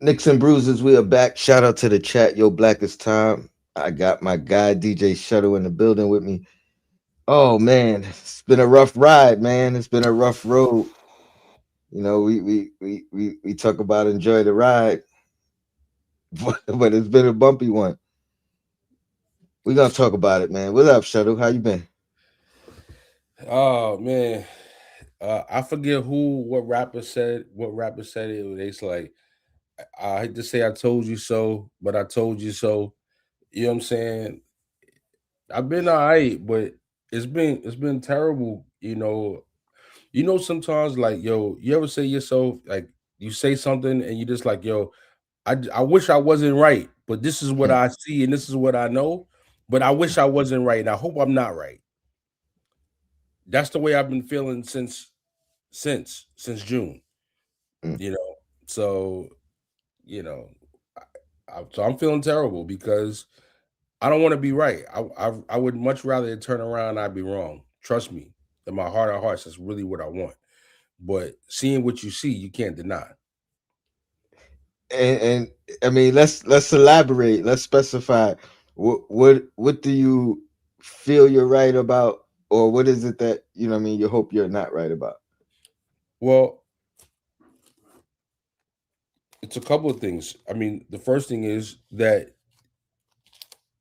Knicks and Bruises, we are back. Shout out to the chat. Yo, Blackest Time. I got my guy DJ Shuttle in the building with me. Oh man, it's been a rough ride, man. It's been a rough road. We talk about enjoy the ride, but it's been a bumpy one. We're gonna talk about it, man. What up, Shuttle? How you been? Oh man, I forget what rapper said it. It's like I hate to say I told you so, but I told you so. You know what I'm saying? I've been alright, but it's been terrible. Sometimes like yo, you ever say to yourself like you say something and you just like yo, I wish I wasn't right, but this is what Hmm. I see and this is what I know, but I wish I wasn't right and I hope I'm not right. That's the way I've been feeling since June. Hmm. You know, so you know, so I'm feeling terrible because I don't want to be right. I would much rather turn around and I'd be wrong. Trust me, in my heart of hearts, that's really what I want. But seeing what you see, you can't deny. And I mean, let's elaborate. Let's specify. What do you feel you're right about, or what is it that you know? What I mean, you hope you're not right about. Well, it's a couple of things. I mean, the first thing is that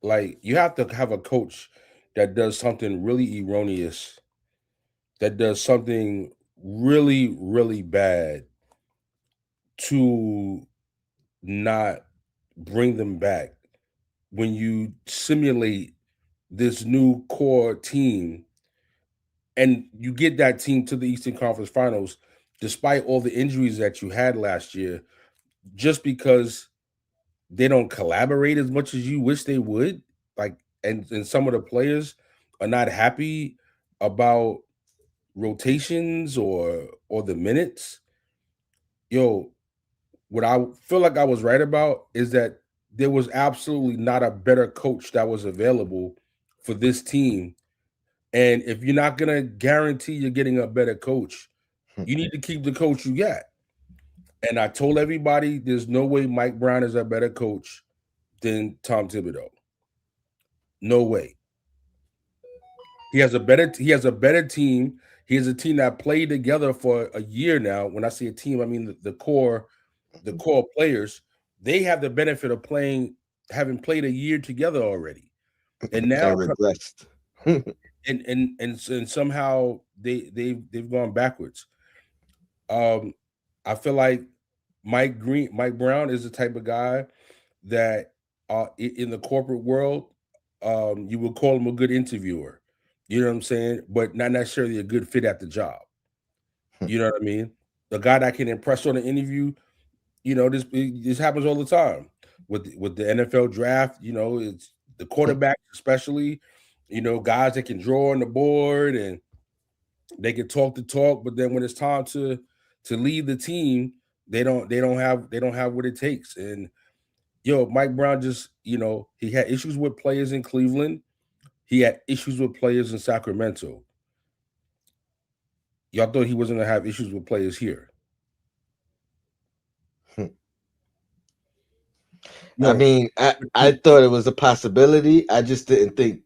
like you have to have a coach that does something really erroneous, that does something really, really bad to not bring them back when you simulate this new core team and you get that team to the Eastern Conference Finals despite all the injuries that you had last year just because they don't collaborate as much as you wish they would, like, and some of the players are not happy about rotations or the minutes. Yo, what I feel like I was right about is that there was absolutely not a better coach that was available for this team. And if you're not gonna guarantee you're getting a better coach, you need to keep the coach you got. And I told everybody there's no way Mike Brown is a better coach than Tom Thibodeau. No way. He has a better team. He has a team that played together for a year now. When I say a team, I mean the core players. They have the benefit of having played a year together already. And And now regressed. and somehow they've gone backwards. Um, I feel like Mike Brown is the type of guy that in the corporate world, you would call him a good interviewer. You know what I'm saying? But not necessarily a good fit at the job. You know what I mean? The guy that can impress on the interview, this happens all the time with the NFL draft. It's the quarterbacks, especially. Guys that can draw on the board and they can talk the talk, but then when it's time to lead the team, they don't have what it takes. And Mike Brown just he had issues with players in Cleveland. He had issues with players in Sacramento. Y'all thought he wasn't gonna have issues with players here. I Yo, mean, I thought it was a possibility. I didn't think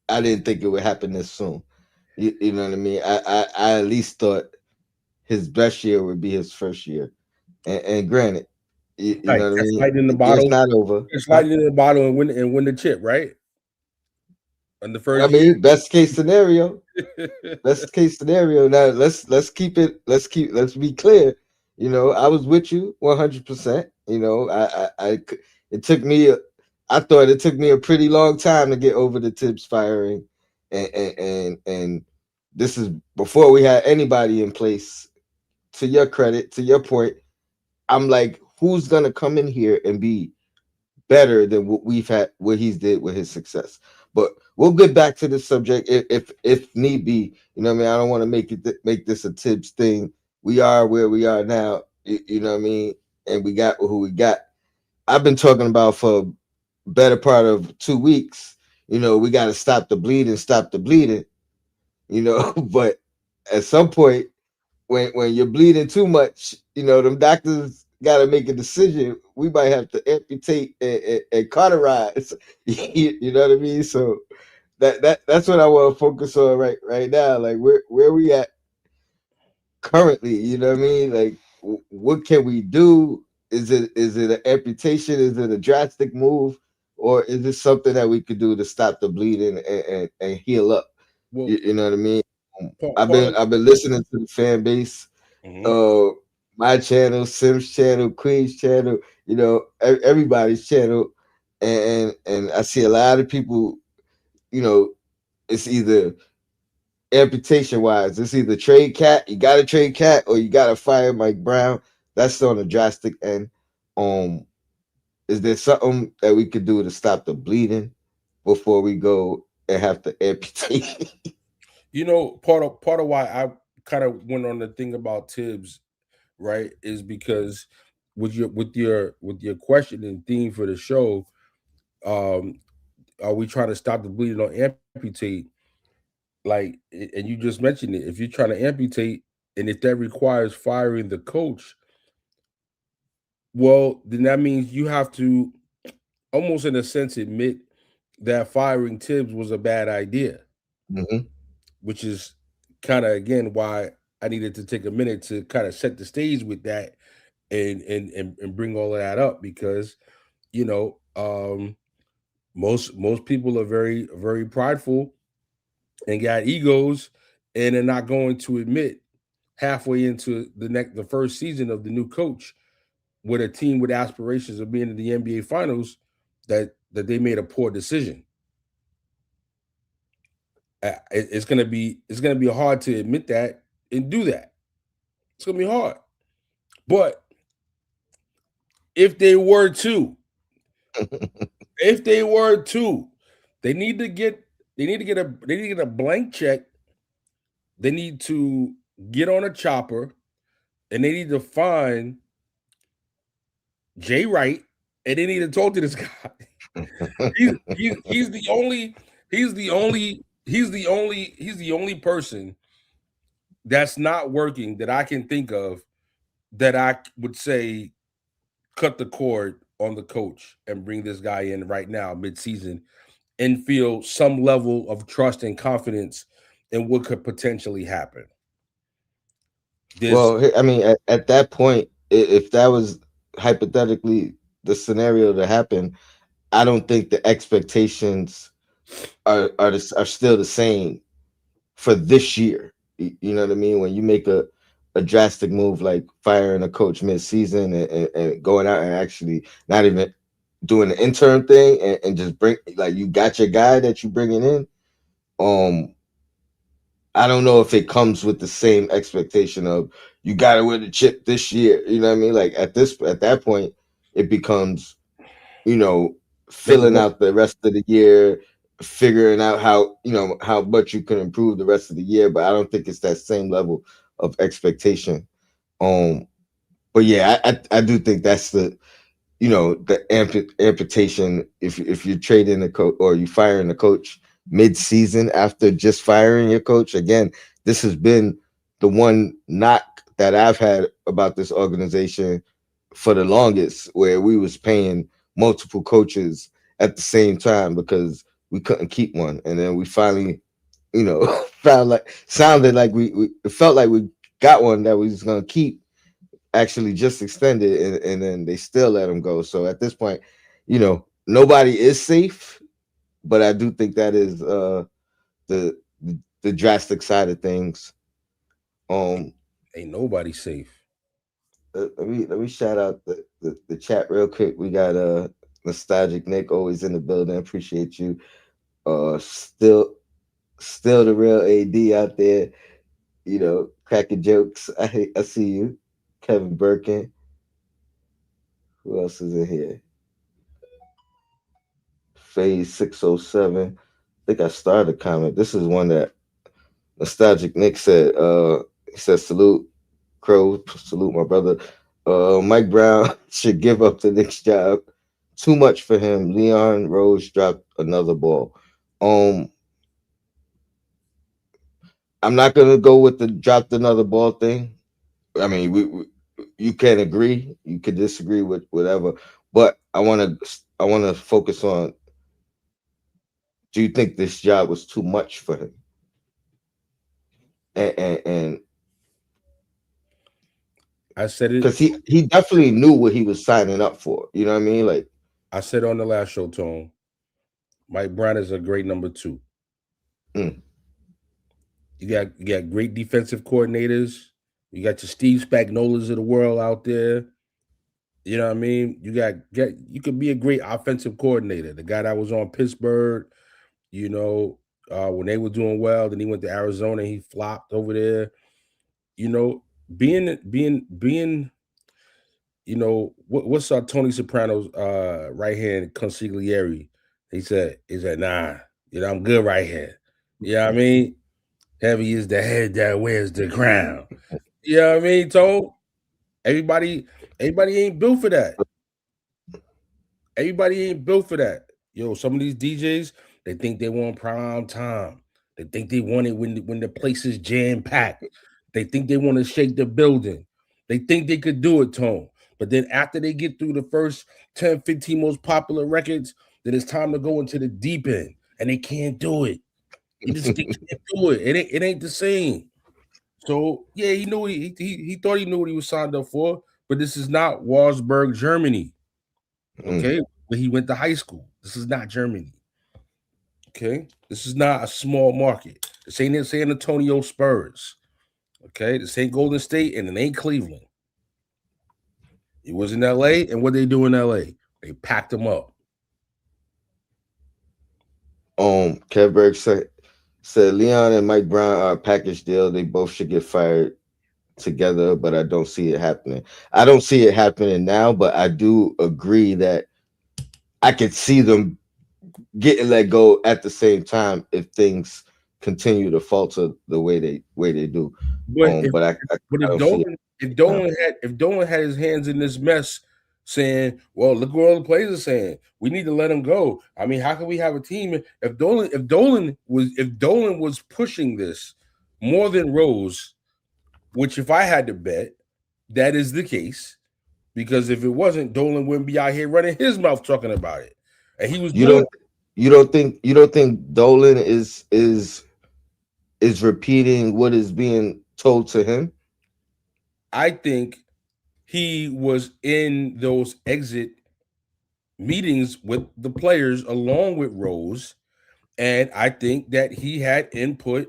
it would happen this soon. You know what I mean? I at least thought his best year would be his first year. And granted, you right, know what I catch mean? lightning in the The year's bottle, not over. catch Huh? lightning in the bottle and win the chip, right? In the I first year. mean, best case scenario. Best case scenario. Now let's be clear. I was with you 100%. It took me I thought it took me a pretty long time to get over the Tibbs firing, and this is before we had anybody in place. To your credit, to your point, I'm like, who's gonna come in here and be better than what he's did with his success? But we'll get back to the subject if need be. You know what I mean? I don't want to make this a Tibbs thing. We are where we are now. You know what I mean? And we got who we got. I've been talking about for better part of 2 weeks. We got to stop the bleeding, stop the bleeding. But at some point, when you're bleeding too much, them doctors got to make a decision. We might have to amputate and cauterize. You know what I mean? So that's what I want to focus on right now. Like where we at currently? You know what I mean? Like what can we do? Is it an amputation? Is it a drastic move? Or is it something that we could do to stop the bleeding and heal up? Well, You know what I mean? part, I've part been of I've been listening to the fan base, mhm. uh, my channel, Sims channel, Queen's channel, everybody's channel, and I see a lot of people. You know, it's either amputation wise, it's either trade cat, you got to trade cat, or you got to fire Mike Brown. That's on a drastic end. Um, is there something that we could do to stop the bleeding before we go and have to amputate? Part of why I kind of went on the thing about Tibbs, right, is because with your question and theme for the show, um, are we trying to stop the bleeding or amputate? Like, and you just mentioned it. If you're trying to amputate, and if that requires firing the coach, well, then that means you have to almost, in a sense, admit that firing Tibbs was a bad idea, Hmm. which is kind of again why I needed to take a minute to kind of set the stage with that and bring all of that up because you know most people are very prideful and got egos and they're not going to admit halfway into the first season of the new coach with a team with aspirations of being in the NBA finals that they made a poor decision. It's gonna be hard to admit that and do that. It's gonna be hard. But if they were to, if they were to, they need to get they need to get a blank check. They need to get on a chopper and they need to find Jay Wright and they need to talk to this guy. He's the only he's the only person that's not working that I can think of that I would say cut the cord on the coach and bring this guy in right now mid-season and feel some level of trust and confidence in what could potentially happen. There's Well, I mean, at that point, if that was hypothetically the scenario to happen, I don't think the expectations are still the same for this year. You know what I mean? When you make a drastic move like firing a coach mid-season and going out and actually not even doing the intern thing and just bring like you got your guy that you bringing in. Um, I don't know if it comes with the same expectation of you got to win the chip this year. You know what I mean? Like at that point, it becomes you know like filling out the rest of the year, figuring out how how much you can improve the rest of the year. But I don't think it's that same level of expectation. Um, but yeah, I do think that's the amputation if you're trading a coach or you firing a coach mid-season after just firing your coach again. This has been the one knock that I've had about this organization for the longest, where we was paying multiple coaches at the same time because we couldn't keep one, and then we finally found like sounded like we it felt like we got one that we was going to keep, actually just extended, and then they still let him go. So at this point, nobody is safe, but I do think that is the the drastic side of things. Um, ain't nobody safe. let me shout out the chat real quick. We got nostalgic Nick always in the building. Appreciate you. Still the real AD out there. Cracking jokes. I see you, Kevin Birkin. Who else is in here? Phase 607. I think I started a comment. This is one that Nostalgic Nick said. He said, salute, Crow, salute my brother. Mike Brown should give up the Knicks job. Too much for him. Leon Rose dropped another ball. Um, I'm not gonna go with the dropped another ball thing. I mean, you can agree, you could disagree with whatever, but I want to focus on, do you think this job was too much for him? And I said it. because he definitely knew what he was signing up for. You know what I mean? Like, I said on the last show, Tone. Mike Brown is a great number two. mm, You got great defensive coordinators. You got your Steve Spagnuolas of the world out there. You know what I mean? You could be a great offensive coordinator. The guy that was on Pittsburgh, you know, when they were doing well, then he went to Arizona. He flopped over there. You know, being what's Tony Soprano's right hand consigliere? He said, nah, I'm good right here. You know what I mean? Heavy is the head that wears the crown. You know what I mean, Tone? Everybody, everybody ain't built for that. Everybody ain't built for that. Yo, some of these DJs, they think they want prime time. They think they want it when the place is jam packed. They think they want to shake the building. They think they could do it, Tone. But then after they get through the first 10, 15 most popular records, then it's time to go into the deep end. And they can't do it. They can't do it. It ain't the same. So yeah, he knew he thought he knew what he was signed up for, but this is not Wolfsburg, Germany. mm. Okay, where he went to high school. This is not Germany. Okay, this is not a small market. This ain't the San Antonio Spurs. Okay, this ain't Golden State and it ain't Cleveland. It was in L.A. and what they do in L.A. They packed them up. Kevberg said Leon and Mike Brown are a package deal. They both should get fired together, but I don't see it happening. I don't see it happening now, but I do agree that I could see them getting let go at the same time if things continue to falter the way they do. But if But but I if don't see it Dolan if now. Dolan had his hands in this mess, saying, "Well, look what all the players are saying. We need to let him go." I mean, how can we have a team if Dolan was pushing this more than Rose? Which, if I had to bet, that is the case. Because if it wasn't, Dolan wouldn't be out here running his mouth talking about it, and he was You doing. don't you don't think Dolan is repeating what is being told to him? I think he was in those exit meetings with the players along with Rose, and I think that he had input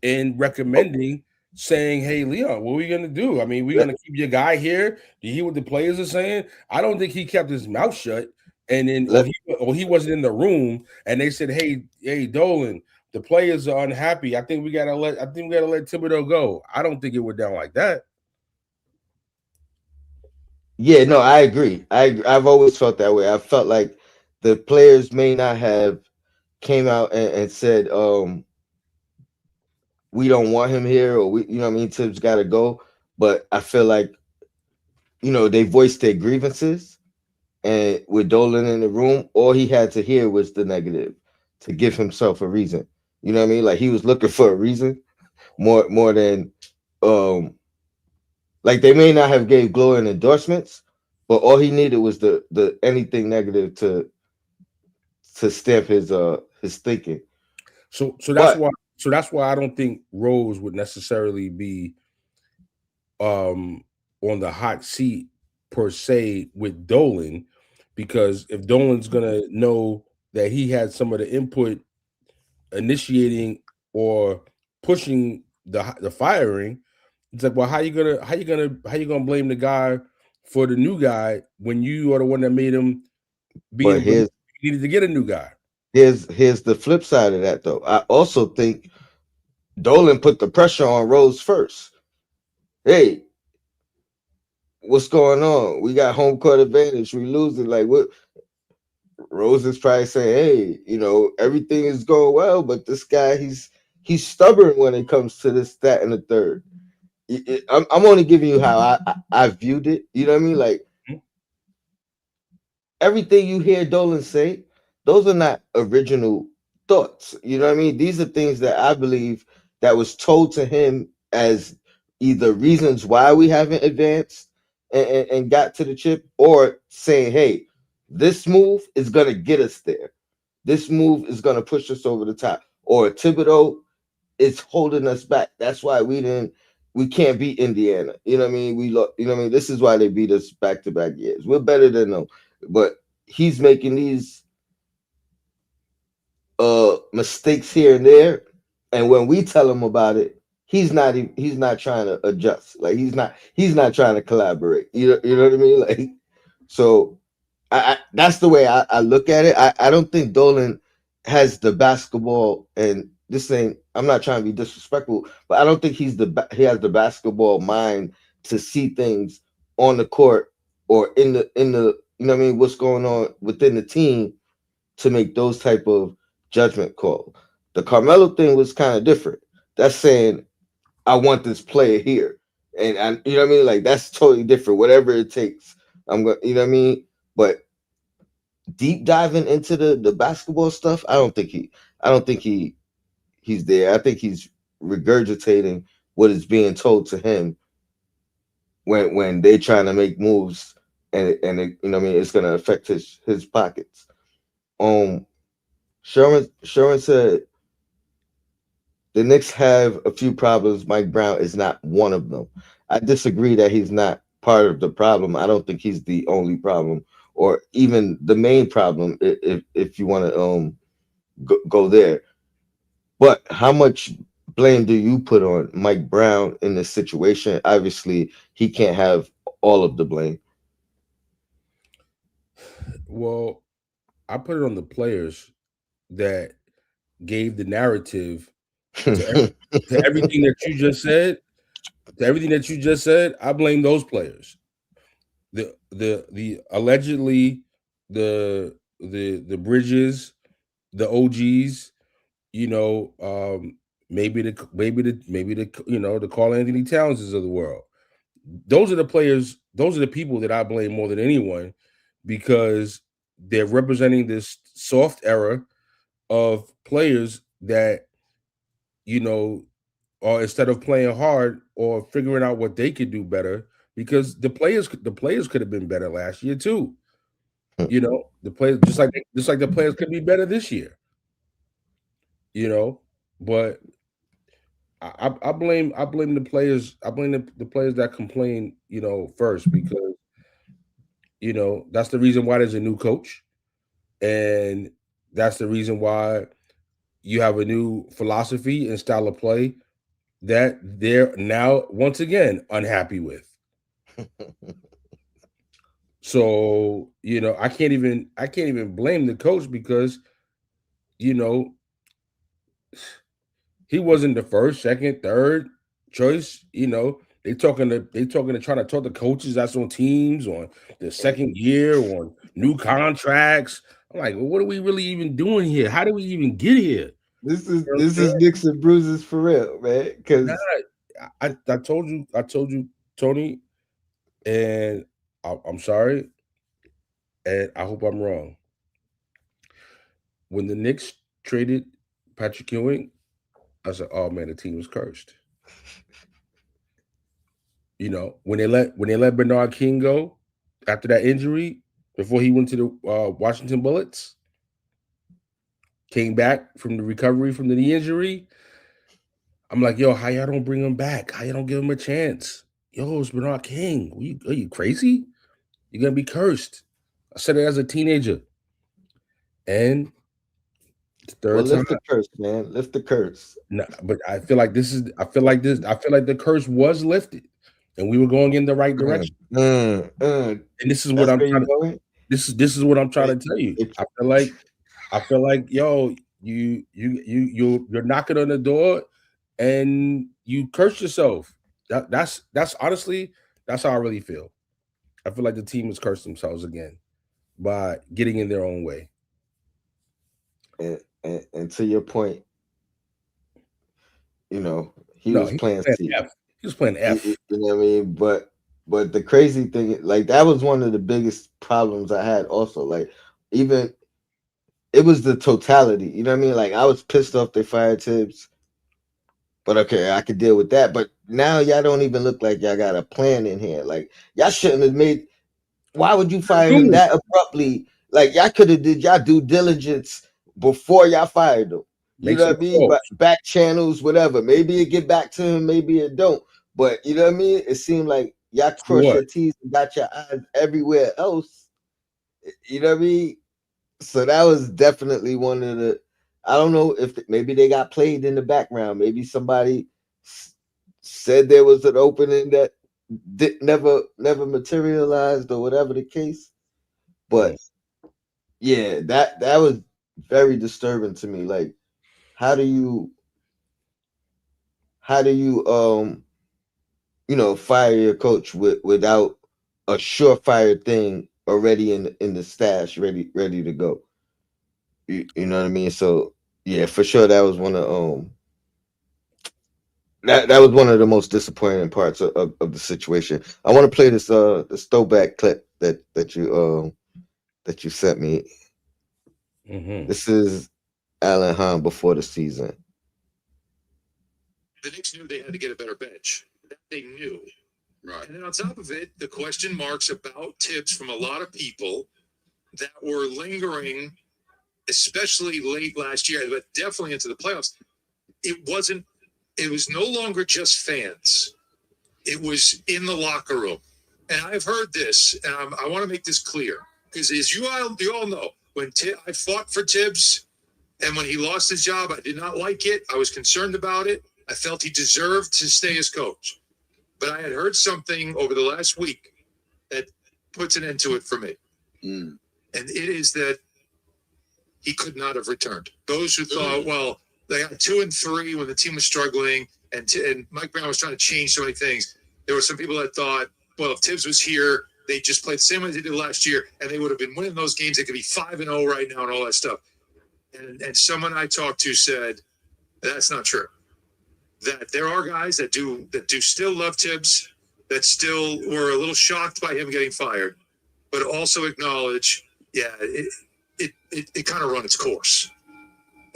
in Oh, recommending, saying, "Hey, Leon, what are we gonna do? I mean, we're let, gonna keep your guy here. Do you hear what the players are saying?" I don't think he kept his mouth shut, and then let, or he wasn't in the room, and they said, "Hey, Dolan, the players are unhappy. I think we gotta let Thibodeau go." I don't think it went down like that. yeah, no, I agree. I've always felt that way. I felt like the players may not have came out and said, we don't want him here, or we, what I mean, Tibbs got to go. But I feel like, they voiced their grievances, and with Dolan in the room, all he had to hear was the negative to give himself a reason. You know what I mean? Like, he was looking for a reason more than, um like, they may not have gave glowing endorsements, but all he needed was the anything negative to stamp his thinking. So that's But why I don't think Rose would necessarily be on the hot seat per se with Dolan, because if Dolan's gonna know that he had some of the input initiating or pushing the firing, it's like, well, how you gonna blame the guy for the new guy when you are the one that made him be but in believe he needed to get a new guy? here's the flip side of that, though. I also think Dolan put the pressure on Rose first. Hey, what's going on? We got home court advantage. We losing. Like, what? Rose is probably saying, hey, everything is going well, but this guy, he's stubborn when it comes to this, that, and the third. I'm only giving you how I viewed it. You know what I mean? Like, everything you hear Dolan say, those are not original thoughts. You know what I mean? These are things that I believe that was told to him as either reasons why we haven't advanced, and got to the chip, or saying, hey, this move is gonna get us there. This move is gonna push us over the top. Or Thibodeau is holding us back. That's why we can't beat Indiana. You know what I mean? You know what I mean? This is why they beat us back to back years. We're better than them. But he's making these mistakes here and there. And when we tell him about it, he's not trying to adjust. Like he's not trying to collaborate. You know what I mean? Like so that's the way I look at it. I don't think Dolan has the basketball, and this ain't. I'm not trying to be disrespectful, but I don't think he has the basketball mind to see things on the court or in the you know what I mean, what's going on within the team to make those type of judgment call. The Carmelo thing was kind of different. That's saying I want this player here, and you know what I mean. Like that's totally different. Whatever it takes, I'm going. You know what I mean. But deep diving into the basketball stuff, I don't think he's there. I think he's regurgitating what is being told to him when they trying to make moves, you know what I mean, it's gonna affect his pockets. Um Sherman said the Knicks have a few problems. Mike Brown is not one of them. I disagree that he's not part of the problem. I don't think he's the only problem or even the main problem if you want to go there. But how much blame do you put on Mike Brown in this situation? Obviously, he can't have all of the blame. Well, I put it on the players that gave the narrative to to everything that you just said. To everything that you just said, I blame those players. The allegedly the Bridges, the OGs, you know, maybe the the Carl Anthony Townses of the world. Those are the players. Those are the people that I blame more than anyone because they're representing this soft era of players that you know or instead of playing hard or figuring out what they could do better because the players could have been better last year too. The players just like the players could be better this year. You know, but I blame the players. I blame the players that complain. First because that's the reason why there's a new coach, and that's the reason why you have a new philosophy and style of play that they're now once again unhappy with. So I can't even blame the coach because you know he wasn't the first, second, third choice. They talking to trying to talk to coaches that's on teams on the second year on new contracts. I'm like, well, what are we really even doing here? How do we even get here? You know what I'm this saying? is Knicks and bruises for real, man. Nah, Because I told you, Tony, and I'm sorry, and I hope I'm wrong. When the Knicks traded Patrick Ewing, I said, "Oh man, the team was cursed." When they let Bernard King go after that injury, before he went to the Washington Bullets, came back from the recovery from the knee injury. I'm like, yo, how y'all don't bring him back? How y'all don't give him a chance? Yo, it's Bernard King. Are you crazy? You're gonna be cursed. I said it as a teenager, and the well, third time. lift the curse, man. Lift the curse. No, but I feel like this is. I feel like this. I feel like the curse was lifted, and we were going in the right Mm, direction. And this is what that's I'm where trying you're to. going. This is what I'm trying It, to tell you. it, I feel like yo, you're knocking on the door, and you curse yourself. That's honestly that's how I really feel. I feel like the team has cursed themselves again by getting in their own way. and to your point, he No, was he was playing playing C. F. He was playing F. You know what I mean? But the crazy thing, like that was one of the biggest problems I had. Also, like even it was the totality. You know what I mean? Like I was pissed off they fired Tibbs, but okay, I could deal with that. But now y'all don't even look like y'all got a plan in here. Like y'all shouldn't have made. Why would you fire him Dude, that abruptly? Like y'all could have did y'all due diligence before y'all fired him. You make know some what I mean? But calls. back channels, whatever. Maybe it get back to him, maybe it don't. But you know what I mean? It seemed like y'all So crossed what? your T's and got your eyes everywhere else. You know what I mean? So that was definitely one of the. I don't know if maybe they got played in the background. Maybe somebody said there was an opening that never materialized or whatever the case. Mm. But yeah, that was very disturbing to me. Like, how do you how do you fire your coach without a surefire thing already in the stash, ready to go? You know what I mean? So yeah, for sure that was one of that was one of the most disappointing parts of the situation. I want to play this throwback clip that you sent me. Hmm. This is Alan Hahn before the season. The Knicks knew they had to get a better bench. That they knew. Right. And then on top of it, the question marks about Tibbs from a lot of people that were lingering, especially late last year, but definitely into the playoffs. It was no longer just fans. It was in the locker room. And I've heard this, and I want to make this clear. Because as you all know, when I fought for Tibbs, and when he lost his job, I did not like it. I was concerned about it. I felt he deserved to stay as coach. But I had heard something over the last week that puts an end to it for me. Mm. And it is that he could not have returned. Those who thought, well, they got 2 and 3 when the team was struggling, and Mike Brown was trying to change so many things. There were some people that thought, well, if Tibbs was here, they just played the same way they did last year, and they would have been winning those games. They could be 5-0 right now and all that stuff. And someone I talked to said that's not true. That there are guys that do still love Tibbs, that still were a little shocked by him getting fired, but also acknowledge, yeah, it kind of run its course.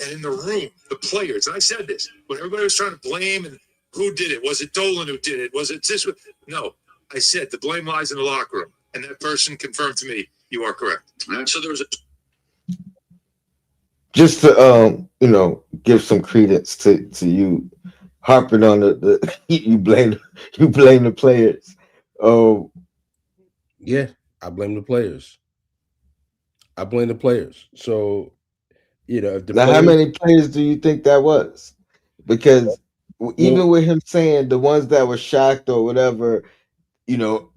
And in the room, the players, and I said this, when everybody was trying to blame and who did it? Was it Dolan who did it? Was it this? No, I said the blame lies in the locker room. And that person confirmed to me, you are correct. So there was a Just to give some credence to you harping on the you blame the players. Oh, Yeah, I blame the players. I blame the players. So, if the now how players, many players do you think that was? Because well, even with him saying the ones that were shocked or whatever,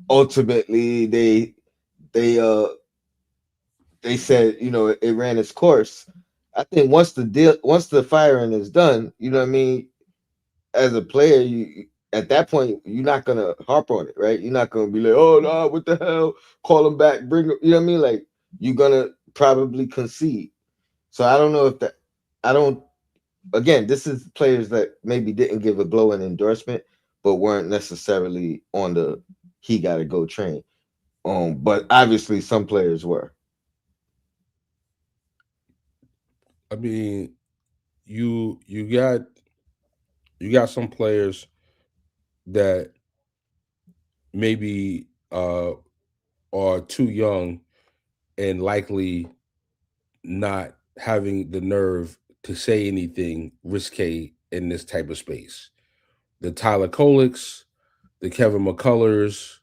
ultimately they they said it ran its course. I think once the firing is done, you know what I mean. As a player, at that point you're not gonna harp on it, right? You're not gonna be like, oh no, what the hell? Call him back, bring him. You know what I mean? Like you're gonna probably concede. So I don't know if that. I don't. Again, this is players that maybe didn't give a glowing endorsement, but weren't necessarily on the he got to go train. But obviously some players were. I mean, you you got you got some players that maybe are too young and likely not having the nerve to say anything risque in this type of space. The Tyler Kolicks, the Kevin McCullers,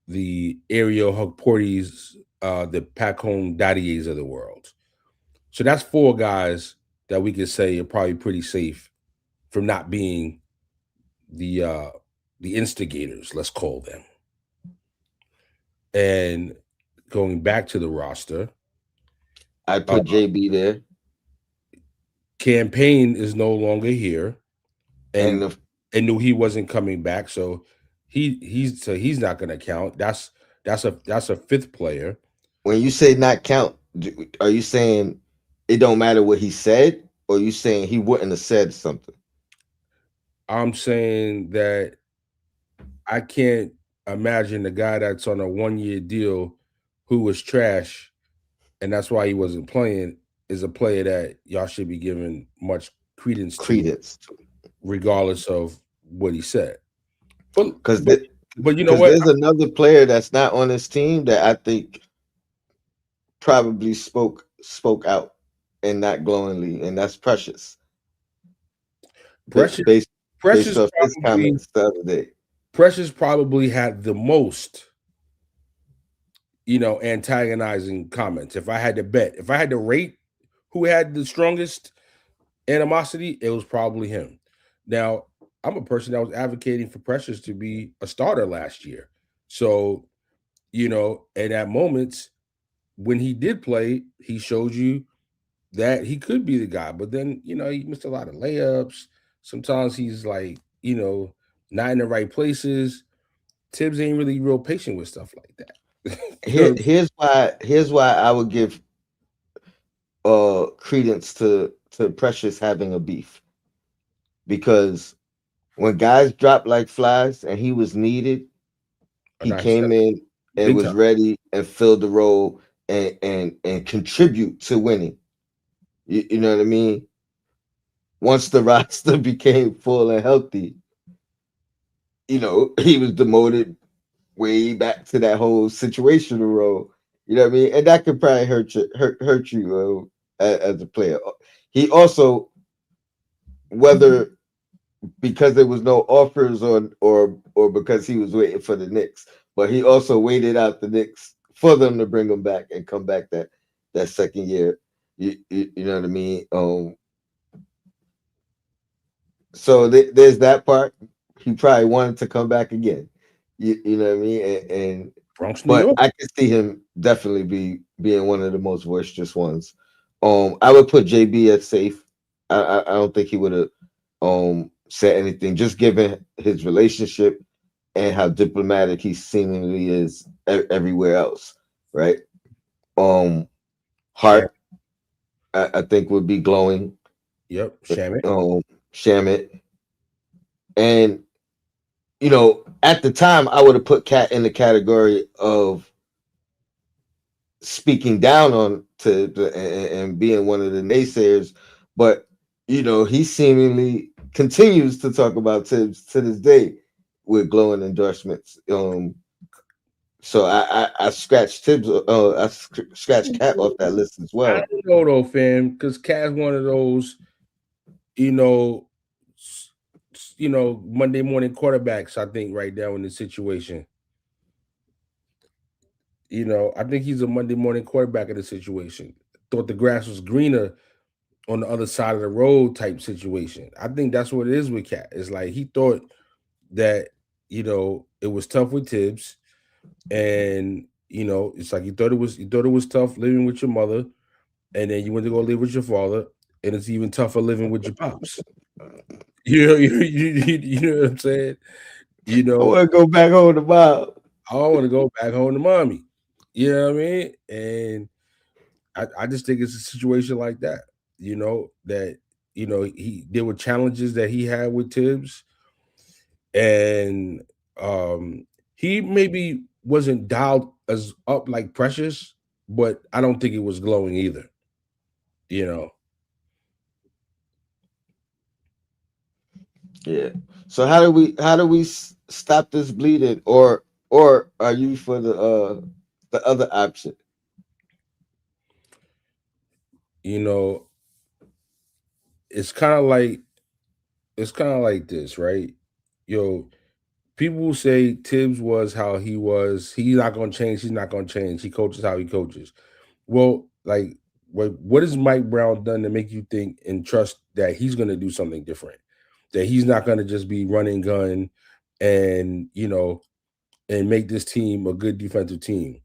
the Ariel Hugporties, the Pacone Daddiers of the world. So that's 4 guys that we could say are probably pretty safe from not being the uh, the instigators, let's call them. And going back to the roster, I uh, put JB there, Campaign is no longer here, and and knew he wasn't coming back, so he's not going to count. That's a fifth player. when you say not count, are you saying it don't matter what he said, or you saying he wouldn't have said something? I'm saying that I can't imagine the guy that's on a 1 year deal who was trash, and that's why he wasn't playing, is a player that y'all should be giving much credence to, Credence. regardless of what he said. But Because but but you know because what? there's another player that's not on this team that I think probably spoke out and not glowingly, and that's Precious. Precious Based based Precious off his probably comments the other day. Precious probably had the most, antagonizing comments. If I had to bet, if I had to rate who had the strongest animosity, it was probably him. Now, I'm a person that was advocating for Precious to be a starter last year. So, and at moments when he did play, he showed you that he could be the guy. But then, he missed a lot of layups. Sometimes he's like, not in the right places. Tibbs ain't really real patient with stuff like that. Here's why I would give credence to Precious having a beef, because when guys dropped like flies and he was needed, Oh, he no, he came stepped in and big was time. ready and filled the role and contribute to winning. You know what I mean? Once the roster became full and healthy, he was demoted way back to that whole situational role. You know what I mean? And that could probably hurt you as a player. He also, whether because there was no offers or because he was waiting for the Knicks, but he also waited out the Knicks for them to bring him back and come back that second year. You know what I mean? So there's that part. He probably wanted to come back again. You know what I mean? And Bronx, New but York. I could see him definitely being one of the most boisterous ones. I would put JB at safe. I don't think he would have said anything, just given his relationship and how diplomatic he seemingly is everywhere else, right? Um, Sham. Hart, I think would be glowing. Yep. Shamit. Shamit, and at the time, I would have put Cat in the category of speaking down on and being one of the naysayers, but he seemingly continues to talk about Tibbs to this day with glowing endorsements. So I scratched Tibbs. Scratched Cat off that list as I well. don't know though, fam, because Cat's one of those, you know, Monday morning quarterbacks. I think right now in this situation, I think he's a Monday morning quarterback in the situation. Thought the grass was greener on the other side of the road type situation. I think that's what it is with Cat. It's like he thought that it was tough with Tibbs, and it's like you thought it was tough living with your mother, and then you went to go live with your father, and it's even tougher living with your pops. You know what I'm saying? You I know, want to go back home to Bob. I want to go back home to mommy. You know what I mean? And I just think it's a situation like that. That there were challenges that he had with Tibbs, and he maybe wasn't dialed as up like Precious, but I don't think it was glowing either. You know, Yeah. So how do we stop this bleeding, or are you for the other option? you know, it's kind of like this, right? Yo, people will say Tibbs was how he was. He's not gonna change. He's not gonna change. He coaches how he coaches. Well, like, what has Mike Brown done to make you think and trust that he's gonna do something different? That he's not gonna just be running gun and and make this team a good defensive team.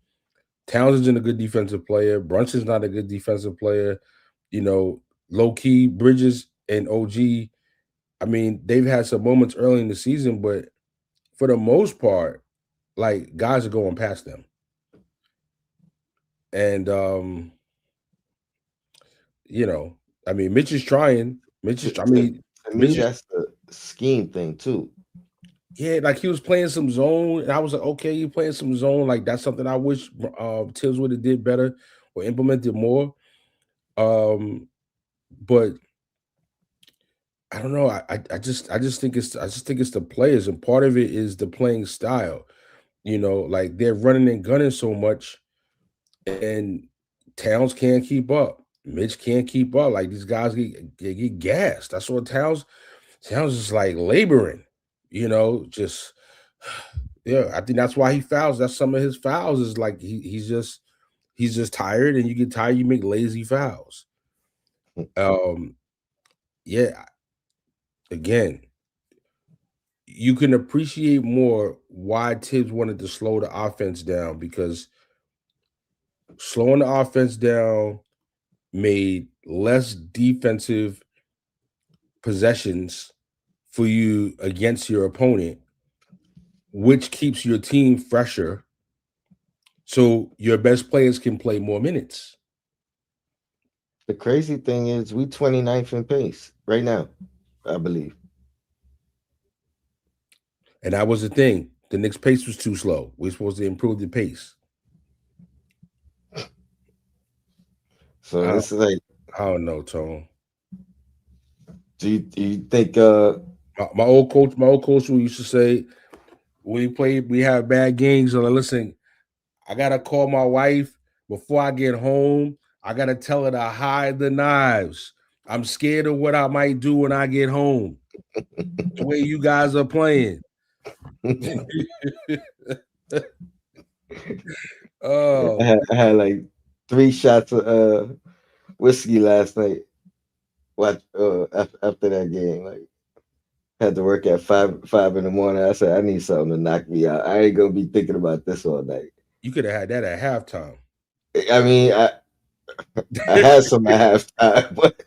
Towns isn't a good defensive player. Brunson's not a good defensive player. You know, low key Bridges and OG. I mean, they've had some moments early in the season, but for the most part, like guys are going past them. And you know, I mean, Mitch is trying. Mitch To, is. I to, mean, to me, Mitch is. that's the scheme thing too. Yeah, like he was playing some zone, and I was like, okay, you playing some zone. Like that's something I wish Tibbs would have did better or implemented more. Um, but I don't know. I just think it's the players, and part of it is the playing style. Like they're running and gunning so much, and Towns can't keep up. Mitch can't keep up. Like these guys get gassed. That's what Towns is like laboring. Just yeah. I think that's why he fouls. That's some of his fouls is like he's just tired, and you get tired, you make lazy fouls. Yeah. Again, you can appreciate more why Tibbs wanted to slow the offense down, because slowing the offense down made less defensive possessions for you against your opponent, which keeps your team fresher so your best players can play more minutes. The crazy thing is we 29th in pace right now, I believe. And that was the thing. The Knicks' pace was too slow. We're supposed to improve the pace. So it's like, I don't know, Tone. do you think my old coach who used to say, when we have bad games, and listen, I gotta call my wife before I get home. I gotta tell her to hide the knives. I'm scared of what I might do when I get home. The way you guys are playing. Oh, I had like 3 shots of whiskey last night. After that game, like had to work at 5 in the morning. I said I need something to knock me out. I ain't gonna be thinking about this all night. you could have had that at halftime. I mean, I had some at halftime, but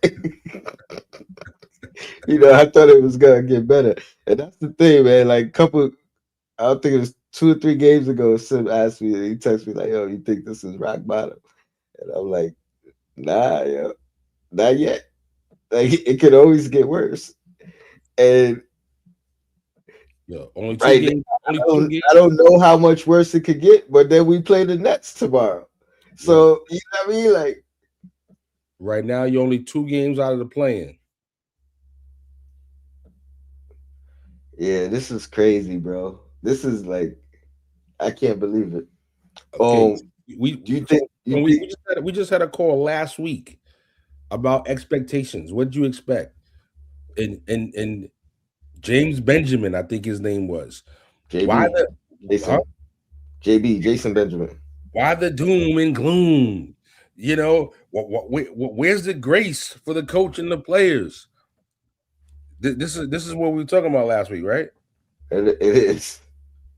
I thought it was gonna get better. And that's the thing, man. Like I don't think it was 2 or 3 games ago, Sim asked me, he texted me like, yo, you think this is rock bottom? And I'm like, nah, yo, not yet. Like it could always get worse. And Only two right games. now, I don't know how much worse it could get, but then we play the Nets tomorrow. So you know what I mean? Like right now, you're only 2 games out of the play-in. Yeah, this is crazy, bro. This is like I can't believe it. Okay. We just had a call last week about expectations. What did you expect? And James Benjamin, I think his name was. Jason Benjamin. Why the doom and gloom? Where's the grace for the coach and the players? This is what we were talking about last week, right? It is.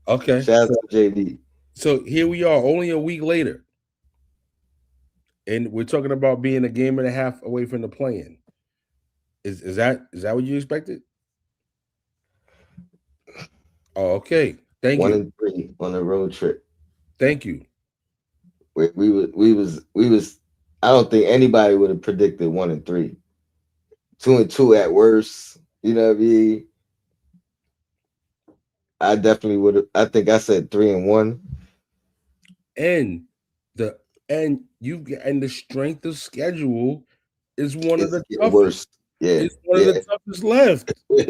Okay. Shout out to JD. So here we are, only a week later, and we're talking about being a game and a half away from the play-in. Is that what you expected? Oh, okay. Thank you. 1-3 on a road trip. Thank you. We was. I don't think anybody would have predicted 1-3. 2-2 at worst. You know what I mean? I definitely would have. I think I said 3-1. And the strength of schedule is one of the toughest. Worst. Yeah, it's one of the toughest left. Which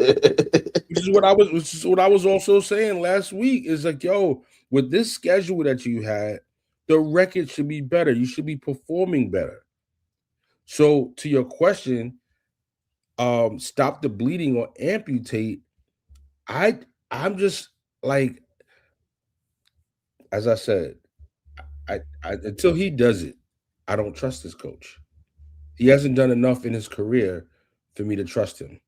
is what I was also saying last week. Is like, yo, with this schedule that you had, the record should be better. You should be performing better. So to your question, stop the bleeding or amputate. I'm just like, as I said, I until he does it, I don't trust this coach. He hasn't done enough in his career for me to trust him.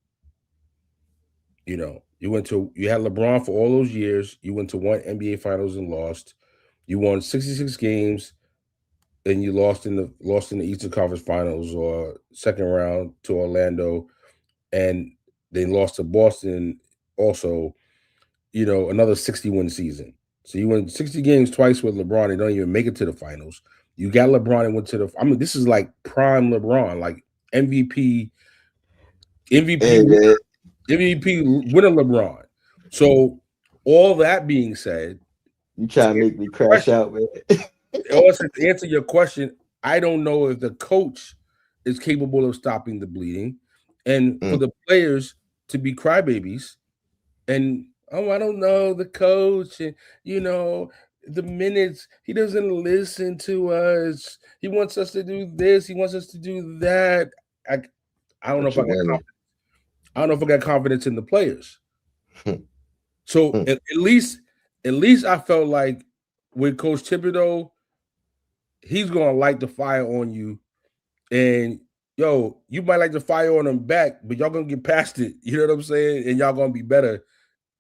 You had LeBron for all those years. You went to 1 NBA Finals and lost. You won 66 games, and you lost in the Eastern Conference Finals or second round to Orlando, and they lost to Boston also. Another 60-win season. So you win 60 games twice with LeBron and don't even make it to the finals. You got LeBron and went to the. I mean, this is like prime LeBron, like MVP winner LeBron. So all that being said, you trying to make me crash out, man. Also, to answer your question, I don't know if the coach is capable of stopping the bleeding, and for Mm. the players to be crybabies and oh, I don't know the coach, and the minutes he doesn't listen to us. He wants us to do this. He wants us to do that. I, I don't know But if I you got win. I don't know if I got confidence in the players. Hmm. So Hmm. at least I felt like with Coach Thibodeau, he's gonna light the fire on you, and you might like the fire on him back, but y'all gonna get past it. You know what I'm saying? And y'all gonna be better.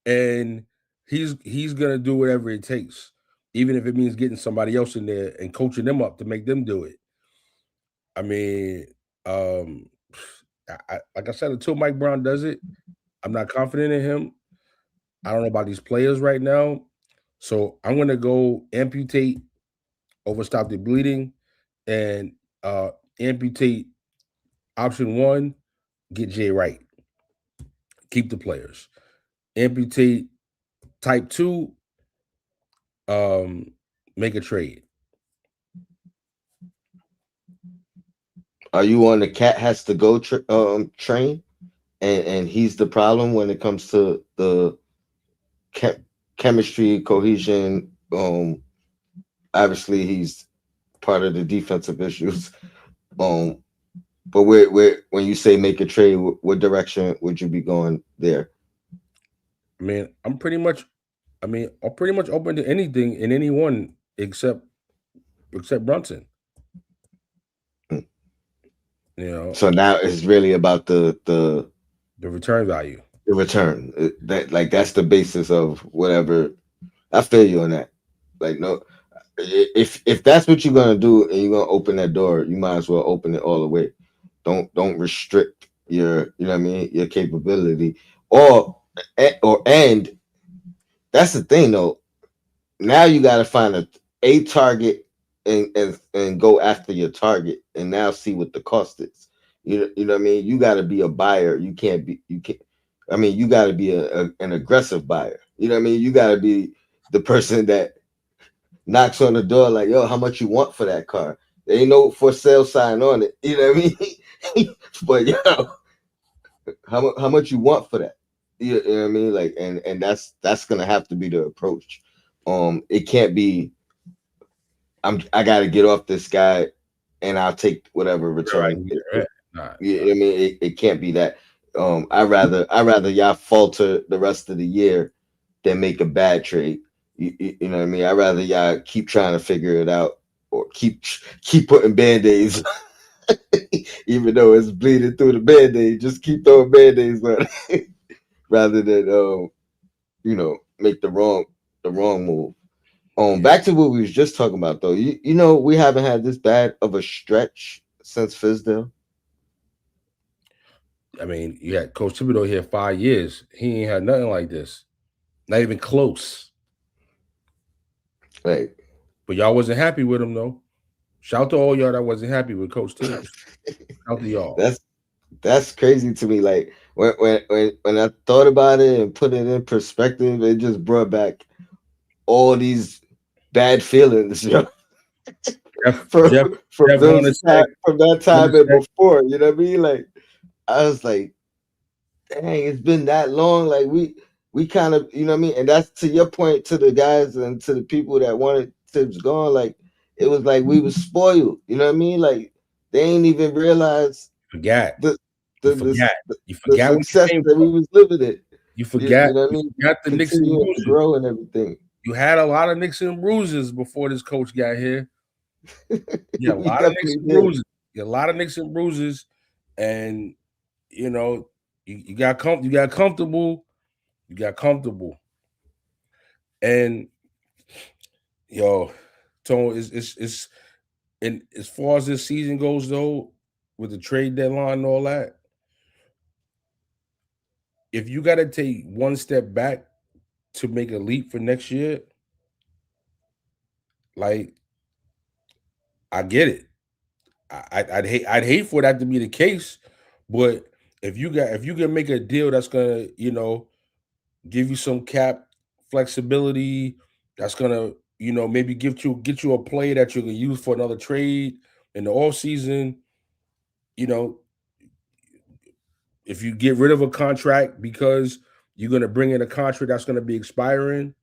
And he's gonna do whatever it takes, even if it means getting somebody else in there and coaching them up to make them do it. I mean, um, like I said, until Mike Brown does it, I'm not confident in him. I don't know about these players right now, so I'm gonna go amputate over stop the bleeding, and amputate option one, get Jay right, keep the players. Amputate type two, um, make a trade. Are you on the cat has to go train, and he's the problem when it comes to the chem- chemistry, cohesion? Obviously he's part of the defensive issues. Um, but where when you say make a trade, what direction would you be going there? I mean, I'm pretty much open to anything and anyone except Brunson. Hmm. You know, So now it's really about the return value. the return. That like that's the basis of whatever. I feel you on that. Like no, if that's what you're gonna do and you're gonna open that door, you might as well open it all the way. Don't restrict your you know what I mean your capability or and that's the thing though. Now you got to find a target and go after your target and now see what the cost is. You know what I mean. You got to be a buyer. You can't be you can't. I mean, you got to be an aggressive buyer. You know what I mean. You got to be the person that knocks on the door like, yo, how much you want for that car? There ain't no for sale sign on it. You know what I mean? But yo, how much you want for that? You know what I mean? Like, and that's gonna have to be the approach. It can't be. I got to get off this guy, and I'll take whatever Right. return. Yeah. Nah, You know what I mean? It can't be that. I rather y'all falter the rest of the year than make a bad trade. You know what I mean? I rather y'all keep trying to figure it out or keep putting band-aids, even though it's bleeding through the band-aid. Just keep throwing band-aids on it rather than make the wrong move. yeah. Back to what we was just talking about though. You know we haven't had this bad of a stretch since Fizdale. I mean, you had Coach Thibodeau here 5 years. He ain't had nothing like this. Not even close. Like But y'all wasn't happy with him though. Shout to all y'all that wasn't happy with Coach Tibbs. Shout to y'all. that's that's crazy to me. Like when I thought about it and put it in perspective, it just brought back all these bad feelings, Jeff, from Jeff, from Jeff those Hornacek, time from that time and Hornacek. before. You know what I mean? Like I was like, dang, it's been that long. Like we kind of, you know what I mean? And that's to your point to the guys and to the people that wanted Tibbs gone. Like it was like we was spoiled. You know what I mean? Like they ain't even realize Forgot. the You the the, forgot. the, You the forgot where you success came that we from. was living in. You You forgot. know what I You mean? forgot the Knicks and Continuing to bruises. grow and everything. You had a lot of Knicks and bruises before this coach got here. Yeah, a We lot of Knicks definitely and did. bruises. Yeah, a lot of Knicks and bruises, and you know, you got comfortable. You got comfortable, and yo, Tone is and as far as this season goes though, with the trade deadline and all that, if you got to take one step back to make a leap for next year, like I get it. I'd hate for that to be the case, but if you can make a deal that's gonna give you some cap flexibility, that's gonna maybe get you a play that you can use for another trade in the off season, you know if you get rid of a contract because you're going to bring in a contract that's going to be expiring,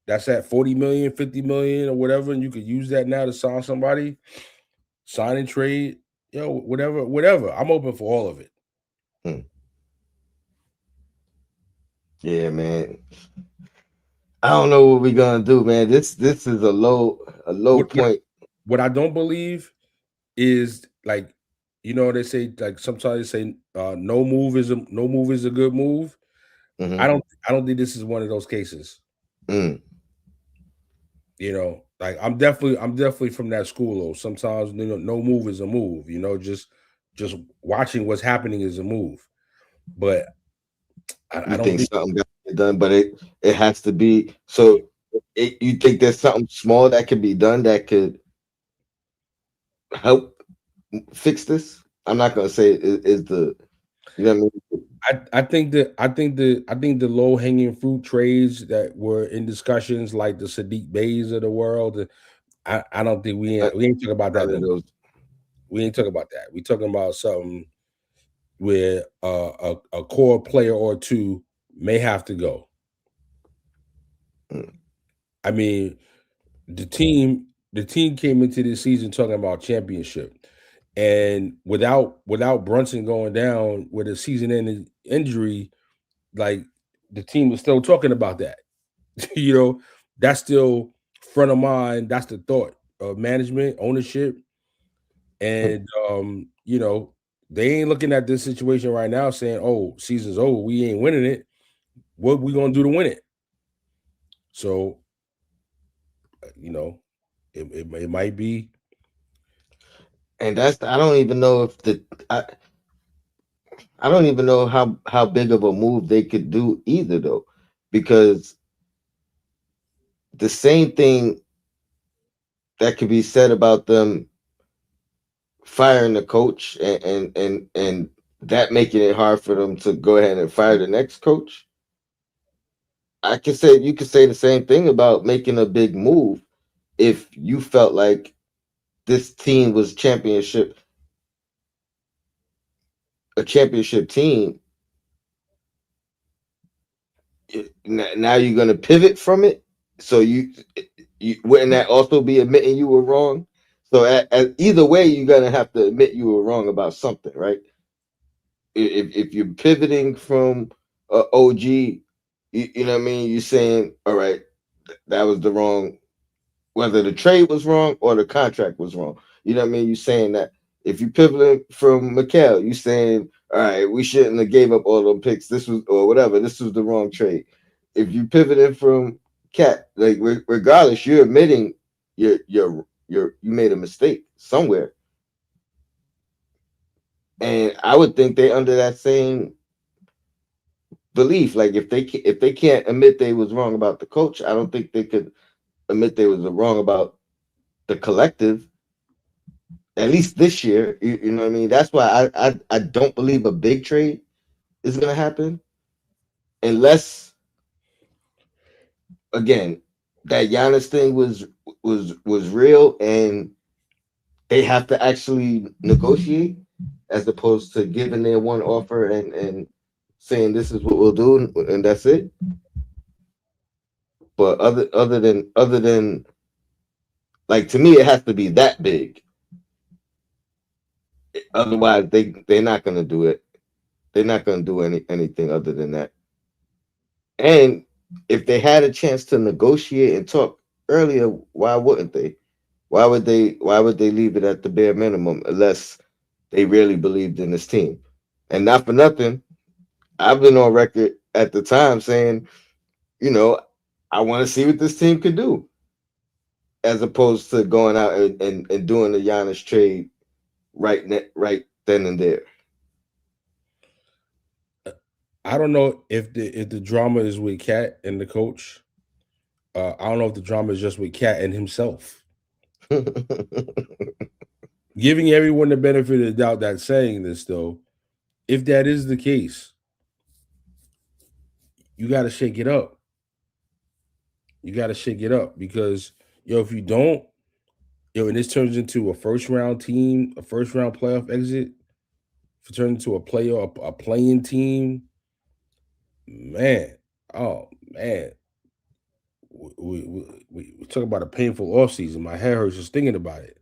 that's at 40 million, 50 million, or whatever, and you could use that now to sign somebody, sign and trade, whatever. I'm open for all of it. Hmm. Yeah, man. I don't know what we're gonna do, man. This is a low What, what point. what I don't believe is like, they say, like, sometimes they say no move is a good move. Mm-hmm. I don't think this is one of those cases. Mm. Like I'm definitely from that school. Though sometimes no move is a move. Just watching what's happening is a move. But I You don't think think something got to be done, but it has to be so. You think there's something small that could be done that could help fix this? I'm not gonna say it is the you know what I mean. I think the low hanging fruit trades that were in discussions, like the Sadiq Bays of the world. I don't think we ain't talking about that None no of more. those. We ain't talking about that. We talking about something where a core player or two may have to go. Mm. I mean, the team came into this season talking about championship, and without Brunson going down with a season-ending injury, like the team was still talking about that. That's still front of mind. That's the thought of management, ownership, and they ain't looking at this situation right now saying, "Oh, season's over. We ain't winning it. What we gonna do to win it?" So, it might be. And I don't even know if I don't even know how big of a move they could do either though, because the same thing that could be said about them firing the coach and that making it hard for them to go ahead and fire the next coach. You could say the same thing about making a big move if you felt like this team was a championship team. Now you're going to pivot from it. So you wouldn't that also be admitting you were wrong? So either way, you're going to have to admit you were wrong about something, right? If you're pivoting from OG, you know what I mean. You're saying, all right, that was the wrong. Whether the trade was wrong or the contract was wrong, you know what I mean. You're saying that if you pivoting from Mikel, you saying, all right, we shouldn't have gave up all them picks. This was or whatever. This was the wrong trade. If you pivoting from Cat, like regardless, you're admitting you made a mistake somewhere. And I would think they under that same belief. Like if they can't admit they was wrong about the coach, I don't think they could admit they was wrong about the collective. At least this year, you know what I mean. That's why I don't believe a big trade is gonna happen unless again that Giannis thing was real and they have to actually negotiate as opposed to giving their one offer and saying this is what we'll do and that's it. But other than like to me, it has to be that big. Otherwise, they're not gonna do it. They're not gonna do anything other than that. And if they had a chance to negotiate and talk earlier, why wouldn't they? Why would they leave it at the bare minimum unless they really believed in this team? And not for nothing, I've been on record at the time saying, you know, I want to see what this team could do, as opposed to going out and doing the Giannis trade right then and there. I don't know if the drama is with Cat and the coach. I don't know if the drama is just with Cat and himself. Giving everyone the benefit of the doubt that's saying this, though, if that is the case, you got to shake it up. You got to shake it up because, if you don't, and this turns into a first round team, a first round playoff exit if it turned into a player, a playing team, man, oh man, we talk about a painful offseason. My hair hurts just thinking about it.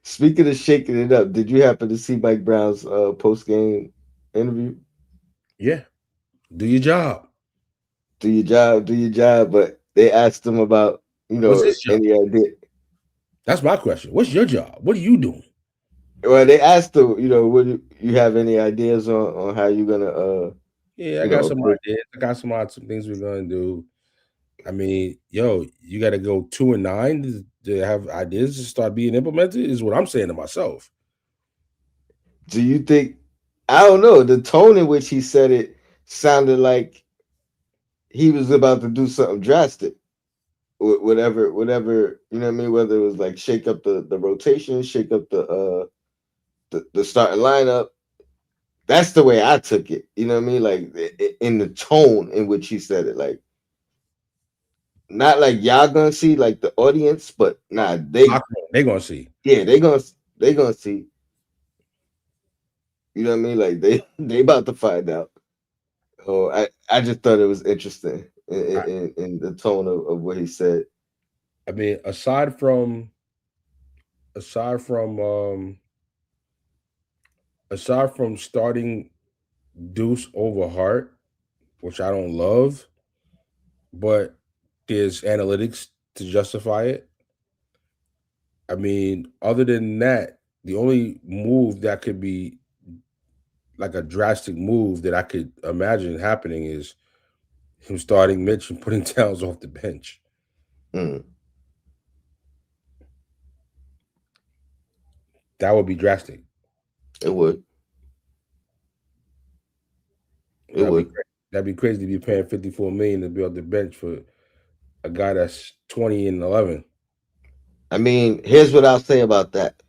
Speaking of shaking it up, did you happen to see Mike Brown's post game interview? Yeah, do your job. Do your job. But they asked him about, What's his job? any idea. That's my question. What's your job? What are you doing? Well, they asked him, would you have any ideas on how you're gonna Yeah, I got some approach? ideas. I got some things we're gonna do. I mean, yo, you got to go 2-9 to have ideas to start being implemented. Is what I'm saying to myself. Do you think? I don't know. The tone in which he said it sounded like he was about to do something drastic. Whatever, you know what I mean? Whether it was like shake up the rotation, shake up the starting lineup. That's the way I took it. You know what I mean? Like in the tone in which he said it, like not like y'all gonna see like the audience, but nah, They gonna see. yeah, they gonna see. You know what I mean? Like they about to find out. Oh, I just thought it was interesting I, in the tone of what he said. I mean, aside from um aside from starting Deuce over Hart, which I don't love, but there's analytics to justify it. I mean, other than that, the only move that could be like a drastic move that I could imagine happening is him starting Mitch and putting Towns off the bench. Mm, That would be drastic. it would. It That'd be would. crazy. That'd be crazy to be paying 54 million to be off the bench for a guy that's 20-11. I mean, here's what I'll say about that.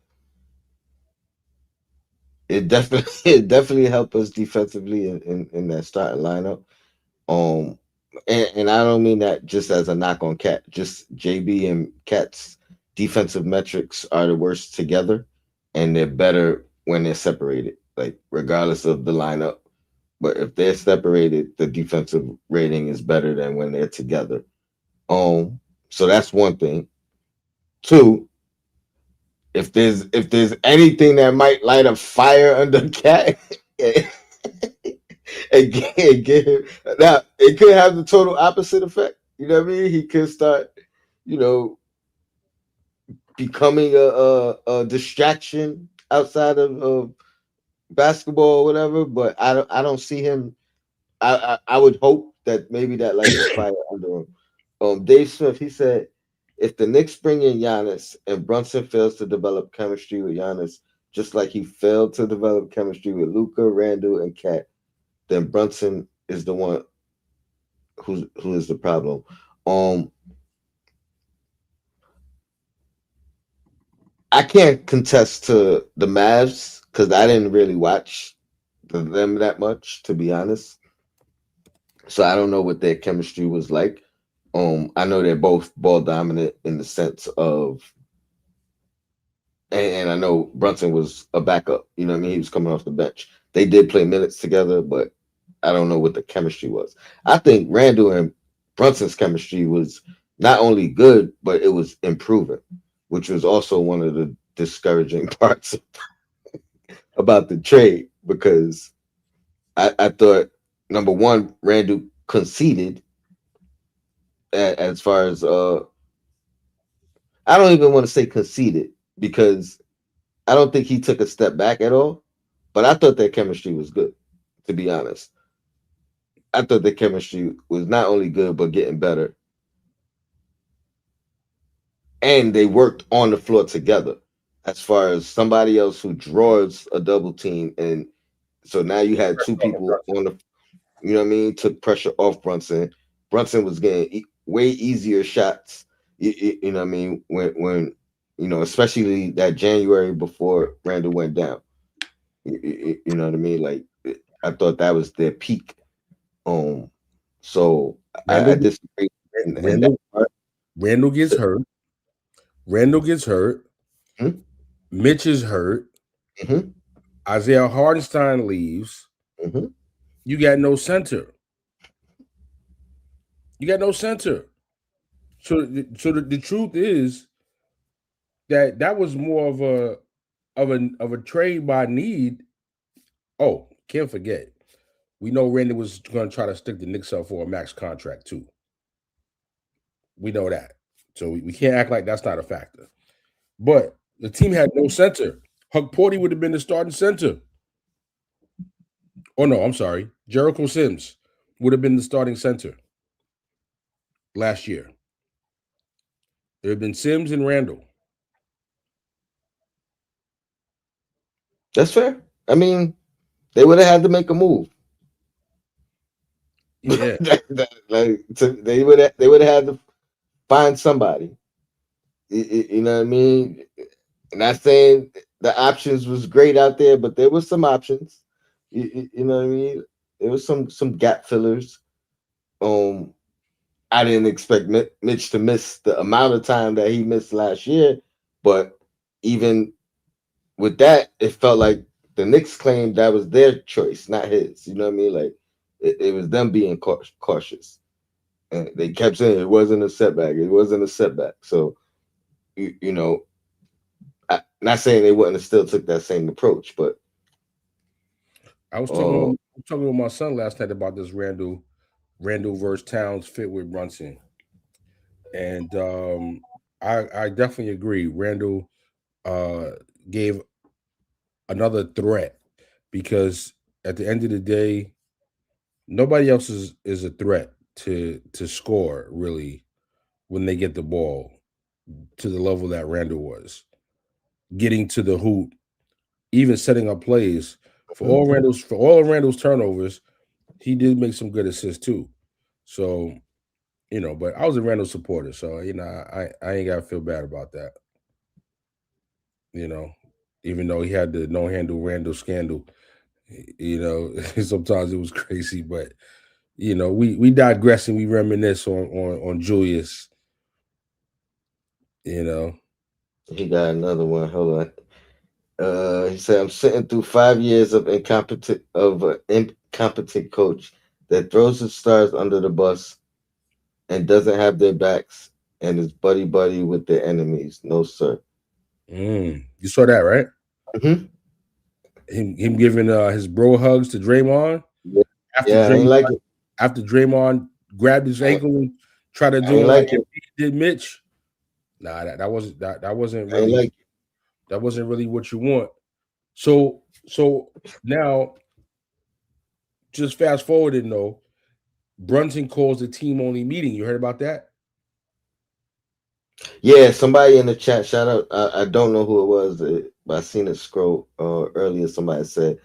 It definitely it definitely helped us defensively in that starting lineup. Um, and I don't mean that just as a knock on Cat. Just JB and Cat's defensive metrics are the worst together, and they're better when they're separated. Like regardless of the lineup, but if they're separated, the defensive rating is better than when they're together. So that's one thing. Two, if there's anything that might light a fire under Cat, and get him. Now it could have the total opposite effect. You know what I mean? He could start, you know, becoming a distraction outside of basketball or whatever. But I don't see him. I would hope that maybe that lights a fire under him. Dave Smith, he said, if the Knicks bring in Giannis and Brunson fails to develop chemistry with Giannis, just like he failed to develop chemistry with Luca, Randall, and Cat, then Brunson is the one who is the problem. Um, I can't contest to the Mavs because I didn't really watch them that much, to be honest. So I don't know what their chemistry was like. I know they're both ball dominant in the sense of, and I know Brunson was a backup. You know what I mean? He was coming off the bench. They did play minutes together, but I don't know what the chemistry was. I think Randall and Brunson's chemistry was not only good, but it was improving, which was also one of the discouraging parts about the trade because I thought number one, Randall conceded as far as I don't even want to say conceded because I don't think he took a step back at all. But I thought their chemistry was good, to be honest. I thought the chemistry was not only good but getting better, and they worked on the floor together. As far as somebody else who draws a double team, and so now you had two people on the, you know what I mean, took pressure off Brunson. Brunson was getting way easier shots. You know what I mean when especially that January before Randall went down. You know what I mean? Like I thought that was their peak. Um, so I Randall, disagree in that Randall, part. Randall gets hurt. Randall gets hurt. Mhm, Mitch is hurt. mhm. Isaiah Hardenstein leaves. Mhm. You got no center. You got no center. So the truth is that was more of a trade by need. Oh, can't forget. We know Randy was going to try to stick the Knicks up for a max contract too. We know that. So we can't act like that's not a factor. But the team had no center. Huck Porty would have been the starting center. Oh no, I'm sorry. Jericho Sims would have been the starting center last year. There had been Sims and Randall. That's fair. I mean, they would have had to make a move. Yeah. They would have had to find somebody. You know what I mean? Not saying the options was great out there, but there was some options. You know what I mean? There was some gap fillers. Um, I didn't expect Mitch to miss the amount of time that he missed last year, but even with that, it felt like the Knicks claimed that was their choice, not his. You know what I mean? Like it was them being cautious. And they kept saying it wasn't a setback. It wasn't a setback. So you know, not saying they wouldn't have still took that same approach, but I was uh, talking with my son last night about this Randall versus Towns fit with Brunson. And I definitely agree. Randall uh, gave another threat because at the end of the day, nobody else is a threat to score really when they get the ball to the level that Randall was getting to the hoop, even setting up plays for all of Randall's turnovers. He did make some good assists too. So but I was a Randall supporter, so I ain't gotta feel bad about that. You know, even though he had the no handle Randall scandal, sometimes it was crazy, but we digress and we reminisce on Julius. You know, he got another one. Hold on. He said, "I'm sitting through 5 years of an incompetent coach that throws his stars under the bus and doesn't have their backs and is buddy buddy with their enemies. No, sir." You saw that, right? Hmm. Him giving his bro hugs to Draymond Yeah, after yeah, I ain't like Draymond it. after Draymond grabbed his I ain't, ankle and tried to I do ain't it like like it. Embiid did Mitch. Nah, that wasn't I ain't really like it. what you want. So now, just fast forwarding though, Brunson calls a team only meeting. You heard about that? Yeah, somebody in the chat, shout out. I don't know who it was, but I seen it scroll earlier. Somebody said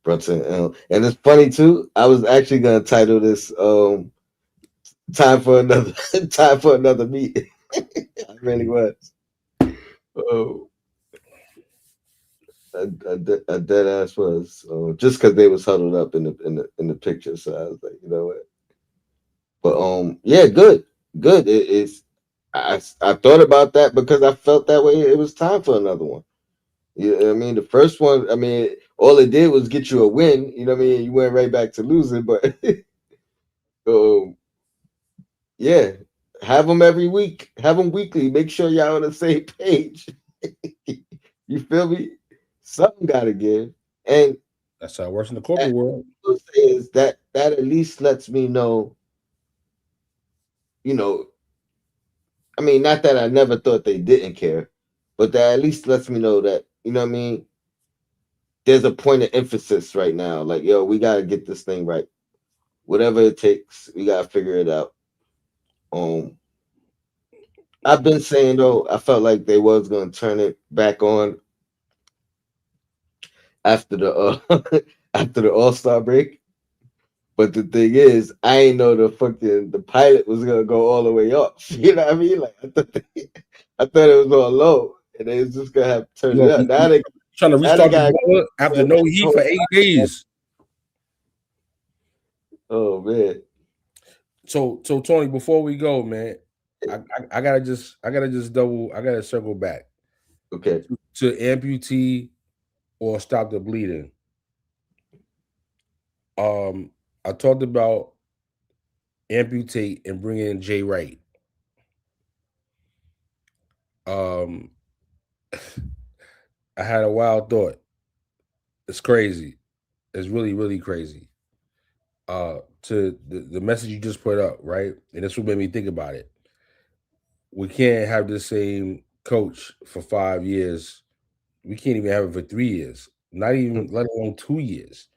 Brunson, and it's funny too. I was actually gonna title this "Time for Another Time for Another Meeting." I really was. Oh, a dead ass was just because they was huddled up in the picture. So I was like, you know what? But yeah, good, good. It's I thought about that because I felt that way. It was time for another one. You know what I mean? The first one, I mean, all it did was get you a win. You know what I mean? You went right back to losing, but um, yeah, have them every week. Have them weekly. Make sure y'all on the same page. You feel me? Something got to give. And That's how it works in the corporate that world. is that at least lets me know, you know, I mean, not that I never thought they didn't care, but that at least lets me know that, you know what I mean? There's a point of emphasis right now. Like, yo, we got to get this thing right. Whatever it takes, we got to figure it out. Um, I've been saying though, I felt like they was going to turn it back on after the after the All-Star break. But the thing is, I ain't know the pilot was gonna go all the way up. You know what I mean? Like I thought it was all low, and they was just gonna have to turn it up. Trying to Now they restart the got boiler after no heat for 8 days. oh man. So Tony, before we go, man, I gotta just circle back Okay. to Amputee or stop the bleeding. Um, I talked about amputate and bring in Jay Wright. Um, I had a wild thought. It's crazy. It's really, really crazy. To the message you just put up, right? And that's what made me think about it. We can't have the same coach for 5 years. We can't even have it for 3 years. Not even let alone 2 years.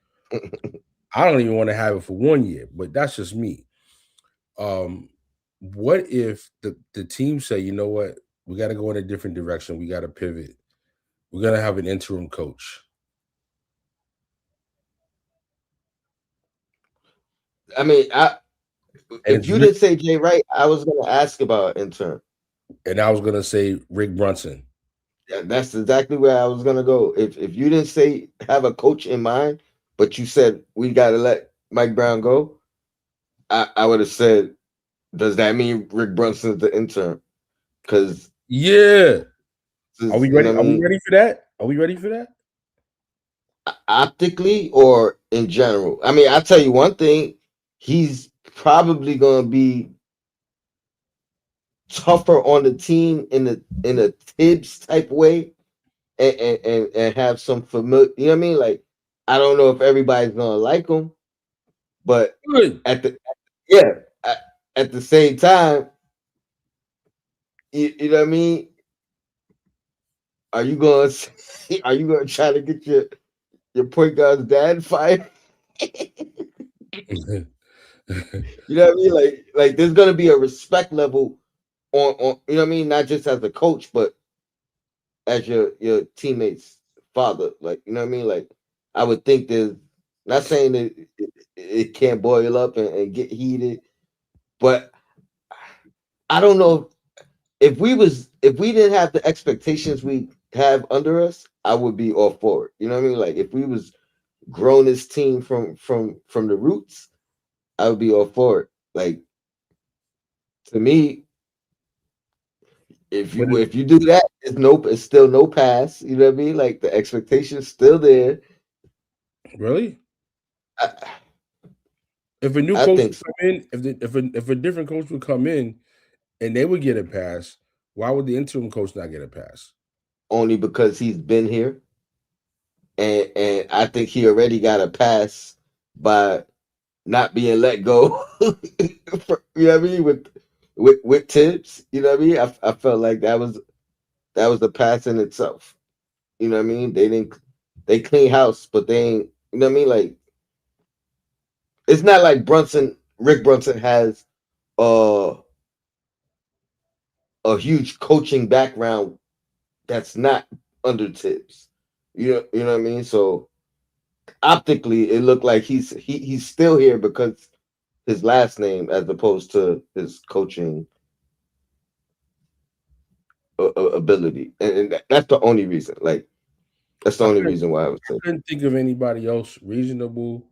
I don't even want to have it for 1 year, but that's just me. Um, what if the team say, you know what, we got to go in a different direction. We got to pivot. We're gonna have an interim coach, I mean, and if it's you Rick, didn't say Jay Wright, I was gonna ask about intern. and I was gonna say Rick Brunson. Yeah, that's exactly where I was gonna go. If you didn't say have a coach in mind, but you said we gotta let Mike Brown go, I would have said, does that mean Rick Brunson's the intern? Because Yeah, are we you know ready? what I Are we mean, ready for that? Are we ready for that? optically or in general. I mean, I'll tell you one thing, he's probably gonna be tougher on the team in a Tibbs type way and have some familiar, you know what I mean? Like, I don't know if everybody's gonna like him, but Good. at the yeah, at, at the same time, you know what I mean? Are you gonna are you gonna try to get your point guard's dad fired? You know what I mean? Like there's gonna be a respect level on you know what I mean, not just as a coach, but as your teammates' father. Like, you know what I mean? Like, I would think there's not saying that it can't boil up and get heated, but I don't know if we didn't have the expectations we have under us, I would be all for it. You know what I mean? Like if we was grown this team from the roots, I would be all for it. Like to me, but if you do that, it's still no pass. You know what I mean? Like the expectation's still there. really, I, if a new I coach think so. would come in, if a different coach would come in and they would get a pass, why would the interim coach not get a pass? Only because he's been here, and I think he already got a pass by not being let go. You know what I mean? With Tibbs, you know what I mean? I felt like that was a pass in itself. You know what I mean? They clean house, but they ain't. You know what I mean? Like it's not like Rick Brunson has uh a huge coaching background that's not under Tibbs. You know what I mean? So optically, it looked like he's still here because his last name as opposed to his coaching ability, and that's the only reason. Like that's the I only couldn't, reason why I would I say couldn't think of anybody else reasonable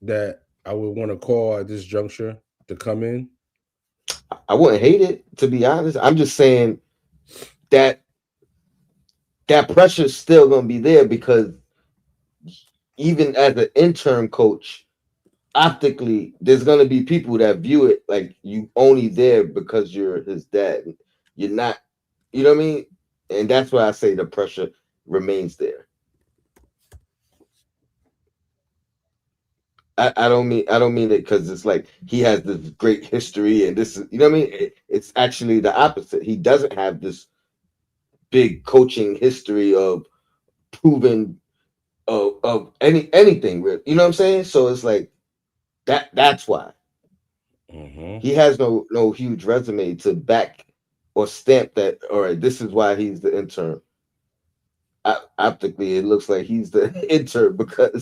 that I would want to call at this juncture to come in. I wouldn't hate it to be honest. I'm just saying that that pressure is still going to be there because even as an intern coach, optically, there's going to be people that view it like you only there because you're his dad. You're not, you know what I mean? And that's why I say the pressure remains there. I don't mean it because it's like he has this great history and this is you know what I mean. It's actually the opposite. He doesn't have this big coaching history of proven of anything really. You know what I'm saying? So it's like that's why Hmm. he has no huge resume to back or stamp that. All right, this is why he's the intern. Optically, it looks like he's the intern because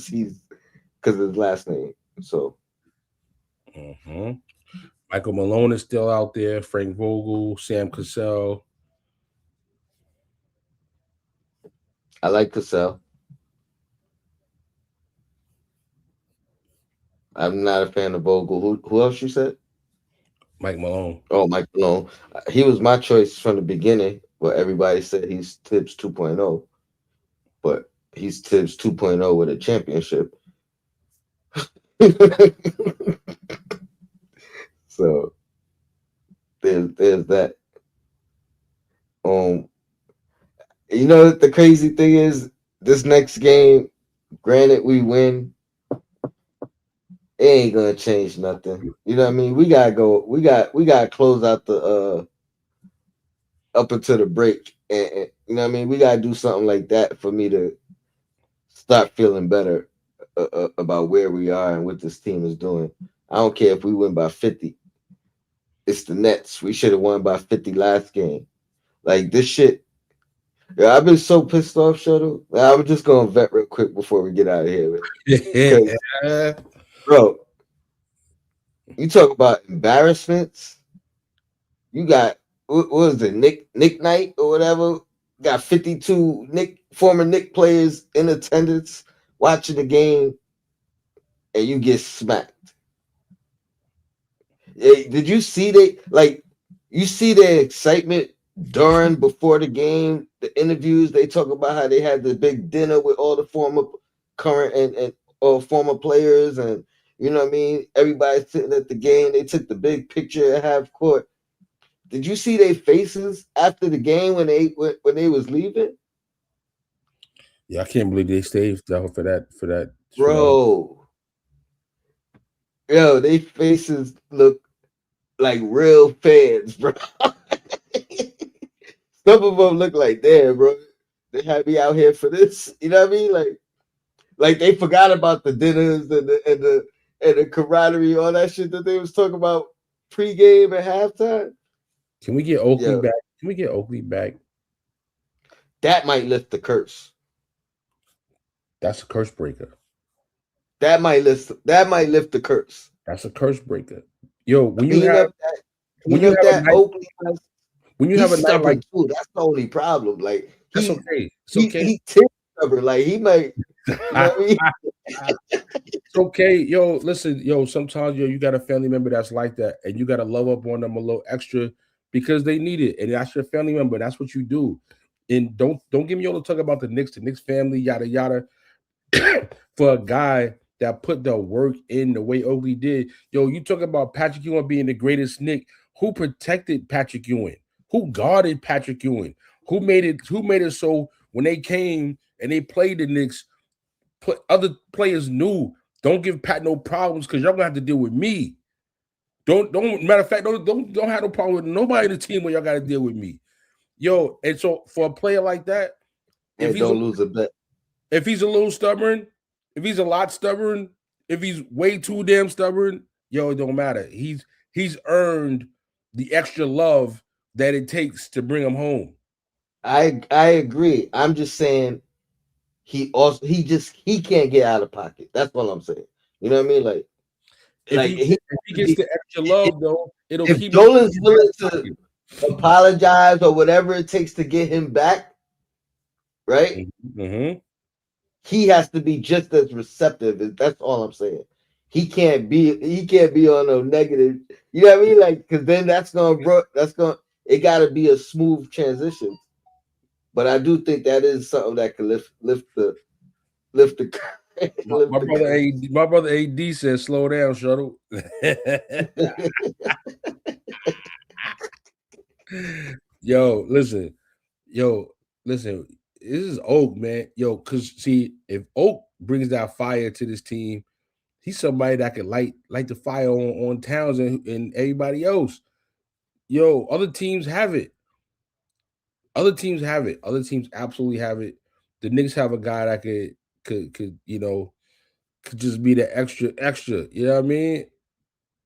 of his last name. So Hmm. Michael Malone is still out there. Frank Vogel, Sam Cassell. I like Cassell. I'm not a fan of Vogel. Who else you said? Mike Malone. Oh, Mike Malone. He was my choice from the beginning, but everybody said he's Tips 2.0. But He's Tibbs 2.0 with a championship. So there's that. Um, you know what the crazy thing is? This next game, granted we win, it ain't gonna change nothing. You know what I mean? We gotta go. We gotta close out the up until the break, and you know what I mean. We gotta do something like that for me to start feeling better about where we are and what this team is doing. I don't care if we win by 50. It's the Nets. We should have won by 50 last game. Like this shit. Yeah, I've been so pissed off, Shuttle. I'm just gonna vet real quick before we get out of here, man. Because, bro, you talk about embarrassments. You got what was it, Nick Knight or whatever? Got 52 former Nick players in attendance watching the game, and you get smacked. Did you see you see the excitement during before the game, the interviews, they talk about how they had the big dinner with all the former current and or former players, and you know what I mean? Everybody sitting at the game, they took the big picture at half court. Did you see their faces after the game when they was leaving? Yeah, I can't believe they stayed for that. Bro, yo, they faces look like real fans, bro. Some of them look like, damn, bro. They had me out here for this. You know what I mean? Like they forgot about the dinners and the camaraderie, all that shit that they was talking about pregame and halftime. Can we get Oakley Yo, back? Can we get Oakley back? that might lift the curse. That's a curse breaker. That might lift the curse. That's a curse breaker. Yo, Clean up that when clean you up have a that night Oakley. when you have He's a night like stubborn too. That's the only problem. Like that's he okay. It's he okay. he too stubborn. Like he might, you know what I mean? It's okay. Yo, listen, yo, sometimes you got a family member that's like that, and you gotta love up on them a little extra because they need it. And that's your family member. That's what you do. And don't give me all the talk about the Knicks family, yada yada. For a guy that put the work in the way Oakley did. Yo, you talk about Patrick Ewing being the greatest Knick. Who protected Patrick Ewing? Who guarded Patrick Ewing? Who made it so when they came and they played the Knicks, other players knew don't give Pat no problems because y'all gonna have to deal with me. Don't matter of fact, don't have no problem with nobody in the team when y'all gotta deal with me. Yo, and so for a player like that, if And he's a don't lose a bet. if he's a little stubborn, if he's a lot stubborn, if he's way too damn stubborn, yo, it don't matter. He's earned the extra love that it takes to bring him home. I agree. I'm just saying he can't get out of pocket. That's what I'm saying. You know what I mean? If Like he if he gets the extra love though, it'll if keep him Dolan's willing to apologize or whatever it takes to get him back, right? mm-hmm. He has to be just as receptive. That's all I'm saying. He can't be on no negative. You know what I mean? Like, because then it got to be a smooth transition. But I do think that is something that can lift the lift My the brother my brother AD says slow down, shuttle. Yo, listen. Yo, listen. This is Oak, man. Yo, cause see, if Oak brings that fire to this team, he's somebody that can light the fire on Towns and everybody else. Yo, other teams have it. Other teams have it. Other teams absolutely have it. The Knicks have a guy that could could just be the extra. You know what I mean?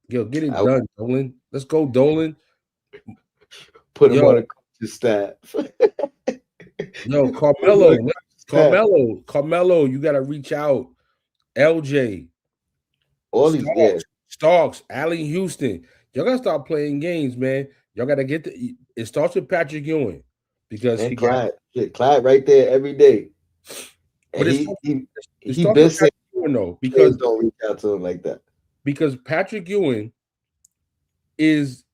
Yo, get it I done, Dolan. Let's go, Dolan. put him on Yo, a coach's staff. yo, Put him on a coach's staff. Carmelo, you gotta reach out. LJ, All these, yeah, Starks, Allen Houston. Y'all gotta start playing games, man. Y'all gotta it starts with Patrick Ewing because and he got Clyde. Shit, Clyde right there every day. And but it he starts been with saying Patrick Ewing though, players don't reach out to him like that. because Patrick Ewing is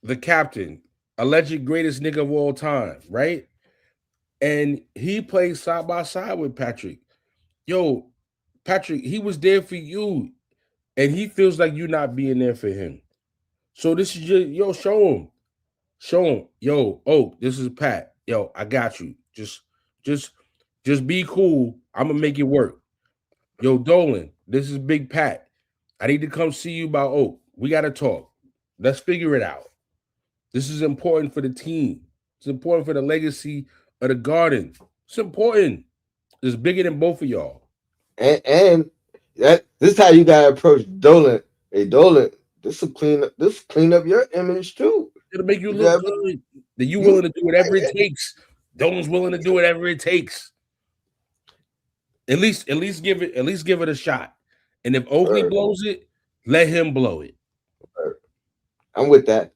the captain, alleged greatest nigga of all time, right? and he played side by side with Patrick. Yo, Patrick, he was there for you, and he feels like you're not being there for him. So this is just yo, show him, yo, oh, this is Pat, yo, I got you. Just, just be cool. I'm gonna make it work. Yo, Dolan, this is Big Pat. I need to come see you about Oak. We gotta talk. Let's figure it out. This is important for the team. It's important for the legacy of the Garden. It's important. It's bigger than both of y'all. And that this is how you gotta approach Dolan. Hey Dolan, this clean up your image too. It'll make you You look got good. That you you willing to do whatever it takes. Dolan's willing to do whatever it takes. At least give it a shot. And if Oakley Word, blows it, let him blow it. word. I'm with that.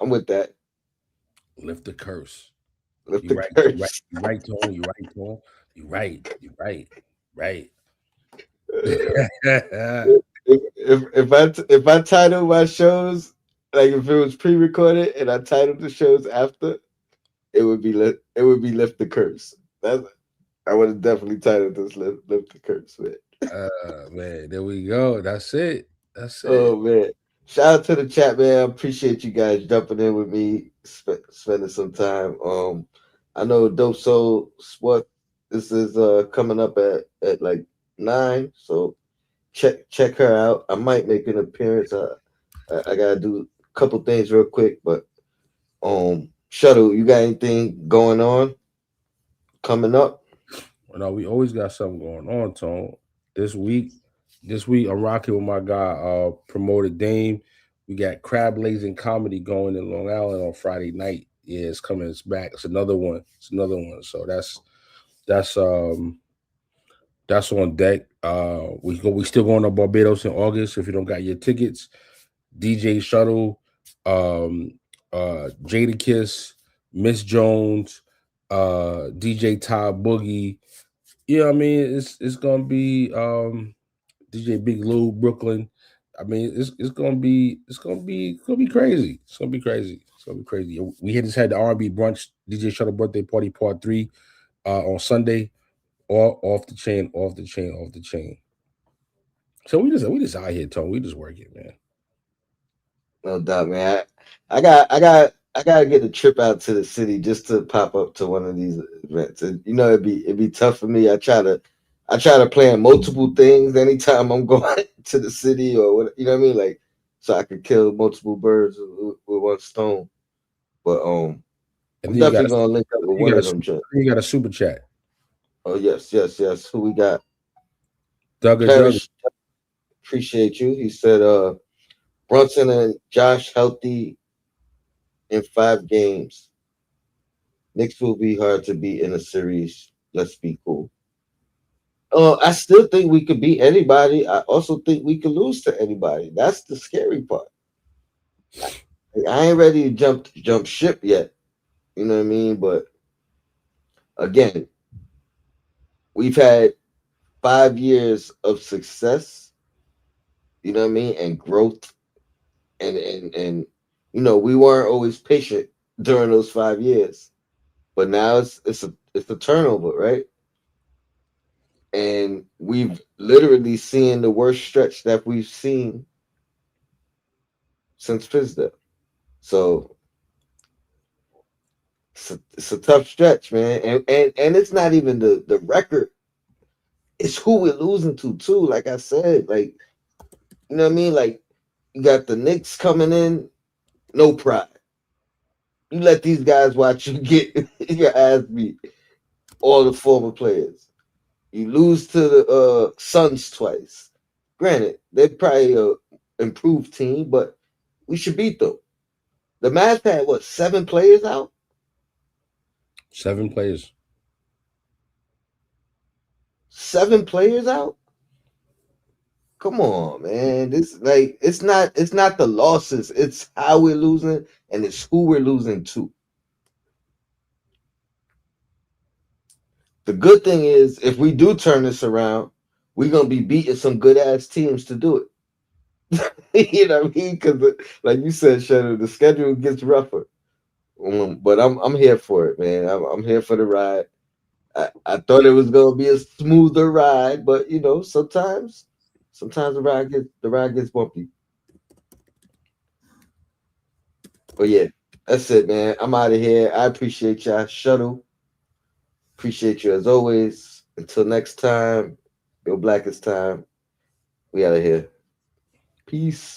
I'm with that. Lift the curse. Lift You the right, you right, curse. you right, Tone. You right, Tone. You right, you right, right. If I title my shows like if it was pre-recorded and I titled the shows after, it would be lift the curse. That's I would have definitely titled this lift the curse, man. Man, there we go. That's it. That's it. Oh man. Shout out to the chat, man. I appreciate you guys jumping in with me, spending some time. I know Dope Soul Sport. This is coming up at like 9, so check her out. I might make an appearance. I gotta do a couple things real quick, but Shuttle, you got anything going on coming up? You know, we always got something going on, Tone. This week, this week I'm rocking with my guy, promoter Dame. We got Crab Blazing Comedy going in Long Island on Friday night. Yeah, it's coming. It's back. It's another one. It's another one. So that's that's on deck. We still going to Barbados in August. If you don't got your tickets, DJ Shuttle, um, Jada Kiss, Miss Jones, DJ Todd Boogie. Yeah, I mean it's gonna be DJ Big Lou Brooklyn. I mean it's gonna be crazy. It's gonna be crazy. It's gonna be crazy. We had just had the R&B brunch DJ Shuttle birthday party part 3 on Sunday. All off the chain, off the chain, off the chain. So we just out here, Tone. We just working, man. No doubt, man. I gotta get a trip out to the city just to pop up to one of these events. And, you know, it'd be tough for me. I try to plan multiple things anytime I'm going to the city or what you know what I mean, like so I could kill multiple birds with one stone. But And I'm then you got definitely gonna link up with you one got of a them joints. you got a super chat. Oh yes, yes, yes. Who we got? Doug. Parrish, appreciate you. He said Brunson and Josh healthy in 5 games. Knicks will be hard to beat in a series. Let's be cool. I still think we could beat anybody. I also think we could lose to anybody. That's the scary part. I, I ain't ready to jump ship yet. You know what I mean? But again, we've had 5 years of success. You know what I mean? And growth, and you know we weren't always patient during those 5 years. But now it's a turnover, right? And we've literally seen the worst stretch that we've seen since Fisdale. So it's a tough stretch, man. And it's not even the record. It's who we're losing to too. Like I said, like you know what I mean. Like you got the Knicks coming in, no pride. You let these guys watch you get your ass beat. All the former players. You lose to the Suns twice. Granted, they're probably a improved team, but we should beat them. The Mavs had what 7 players out? 7 players. 7 players out? Come on, man. This like it's not the losses, it's how we're losing and it's who we're losing to. The good thing is if we do turn this around, we're gonna be beating some good ass teams to do it. You know what I mean? Because like you said, Shadow, the schedule gets rougher. But I'm here for it, man. I'm here for the ride. I thought it was gonna be a smoother ride, but sometimes the ride gets bumpy. But yeah, that's it, man. I'm out of here. I appreciate y'all. Shuttle. Appreciate you as always. Until next time, Go Blackest time. We out of here. Peace.